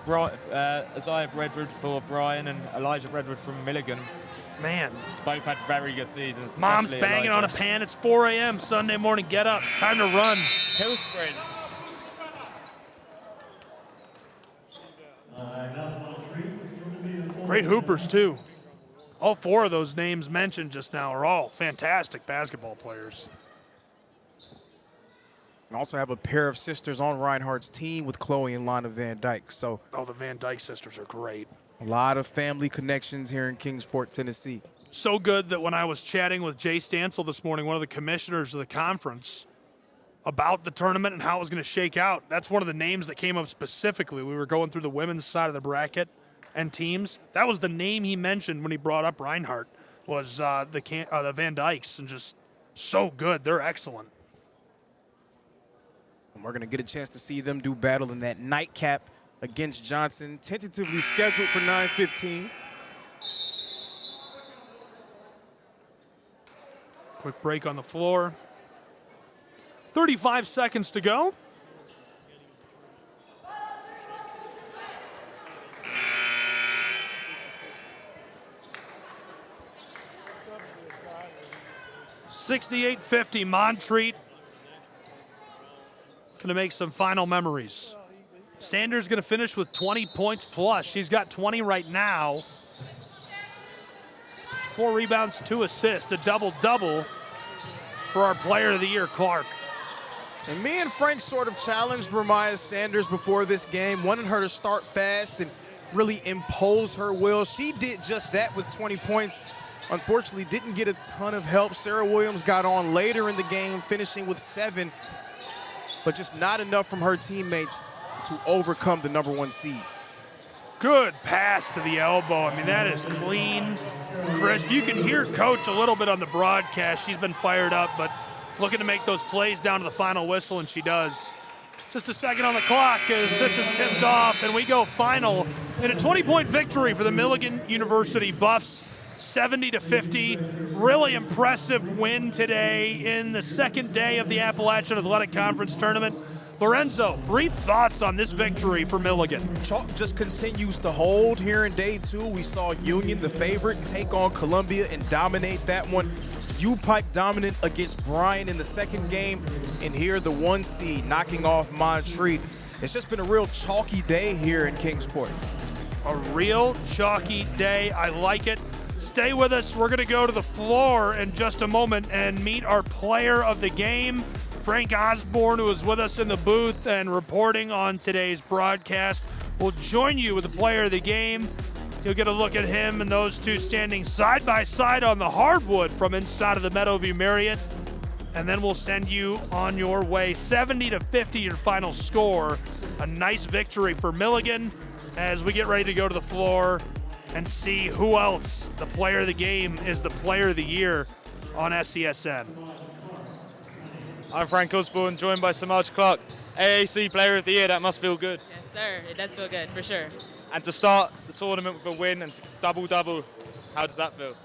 Isaiah Redwood for Bryan and Elijah Redwood from Milligan. Man. Both had very good seasons. Mom's banging on a pan. It's 4 a.m. Sunday morning. Get up. Time to run. Hill sprints. Great hoopers, too. All 4 of those names mentioned just now are all fantastic basketball players. We also have a pair of sisters on Reinhardt's team with Chloe and Lana Van Dyke. So, the Van Dyke sisters are great. A lot of family connections here in Kingsport, Tennessee. So good that when I was chatting with Jay Stansel this morning, one of the commissioners of the conference, about the tournament and how it was going to shake out, that's one of the names that came up specifically. We were going through the women's side of the bracket and teams. That was the name he mentioned when he brought up Reinhardt, was the Van Dykes, and just so good. They're excellent. And we're going to get a chance to see them do battle in that nightcap against Johnson, tentatively scheduled for 9:15. Quick break on the floor. 35 seconds to go. $68-50 Montreat. Going to make some final memories. Sanders going to finish with 20 points plus. She's got 20 right now. 4 rebounds, 2 assists, a double-double for our player of the year, Clark. And me and Frank sort of challenged Ramiah Sanders before this game, wanted her to start fast and really impose her will. She did just that with 20 points. Unfortunately, didn't get a ton of help. Sarah Williams got on later in the game, finishing with 7, but just not enough from her teammates to overcome the #1 seed. Good pass to the elbow. I mean, that is clean, crisp. You can hear Coach a little bit on the broadcast. She's been fired up, but looking to make those plays down to the final whistle, and she does. Just a second on the clock as this is tipped off, and we go final in a 20-point victory for the Milligan University Buffs, 70-50. Really impressive win today in the second day of the Appalachian Athletic Conference Tournament. Lorenzo, brief thoughts on this victory for Milligan. Chalk just continues to hold here in day 2. We saw Union, the favorite, take on Columbia and dominate that one. U-Pike dominant against Bryan in the second game, and here the 1 seed knocking off Montreat. It's just been a real chalky day here in Kingsport. A real chalky day. I like it. Stay with us. We're going to go to the floor in just a moment and meet our player of the game, Frank Osborne, who is with us in the booth and reporting on today's broadcast. We'll join you with the player of the game. You'll get a look at him and those two standing side by side on the hardwood from inside of the Meadowview Marriott. And then we'll send you on your way. 70-50 your final score. A nice victory for Milligan as we get ready to go to the floor and see who else the player of the game is the player of the year on SCSN. I'm Frank Osborne, joined by Samaj Clark, AAC Player of the Year. That must feel good. Yes, sir. It does feel good, for sure. And to start the tournament with a win and to double-double, how does that feel?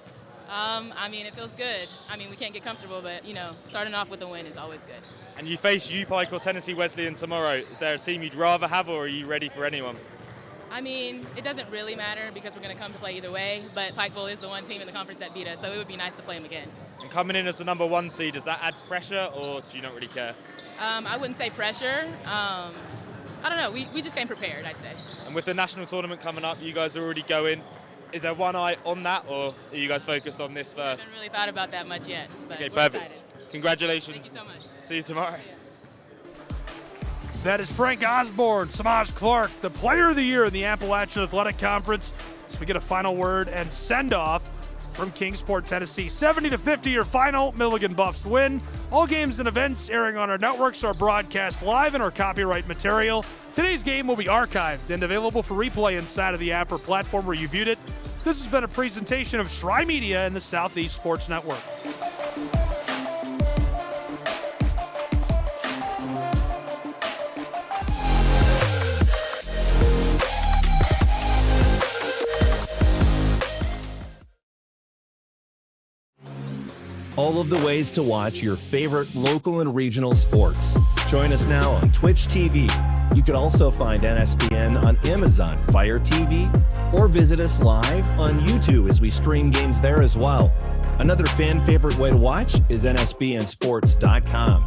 I mean, it feels good. I mean, we can't get comfortable, but, you know, starting off with a win is always good. And you face UPike or Tennessee Wesleyan tomorrow. Is there a team you'd rather have, or are you ready for anyone? I mean, it doesn't really matter because we're going to come to play either way, but Pikeville is the one team in the conference that beat us, so it would be nice to play them again. And coming in as the #1 seed, does that add pressure, or do you not really care? I wouldn't say pressure. I don't know. We just came prepared, I'd say. And with the national tournament coming up, you guys are already going. Is there one eye on that, or are you guys focused on this first? I haven't really thought about that much yet, but okay, we're perfect. excited. Congratulations. Thank you so much. See you tomorrow. That is Frank Osborne, Samaj Clark, the player of the year in the Appalachian Athletic Conference. So we get a final word and send-off from Kingsport, Tennessee. 70-50 your final. Milligan Buffs win. All games and events airing on our networks are broadcast live in our copyright material. Today's game will be archived and available for replay inside of the app or platform where you viewed it. This has been a presentation of Shry Media and the Southeast Sports Network. All of the ways to watch your favorite local and regional sports. Join us now on Twitch TV. You can also find NSBN on Amazon Fire TV or visit us live on YouTube as we stream games there as well. Another fan favorite way to watch is nsbnsports.com.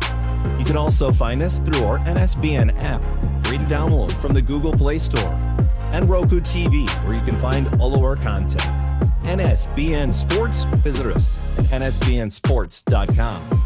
You can also find us through our NSBN app, free to download from the Google Play Store, and Roku TV, where you can find all of our content. NSBN Sports, visit us at nsbnsports.com.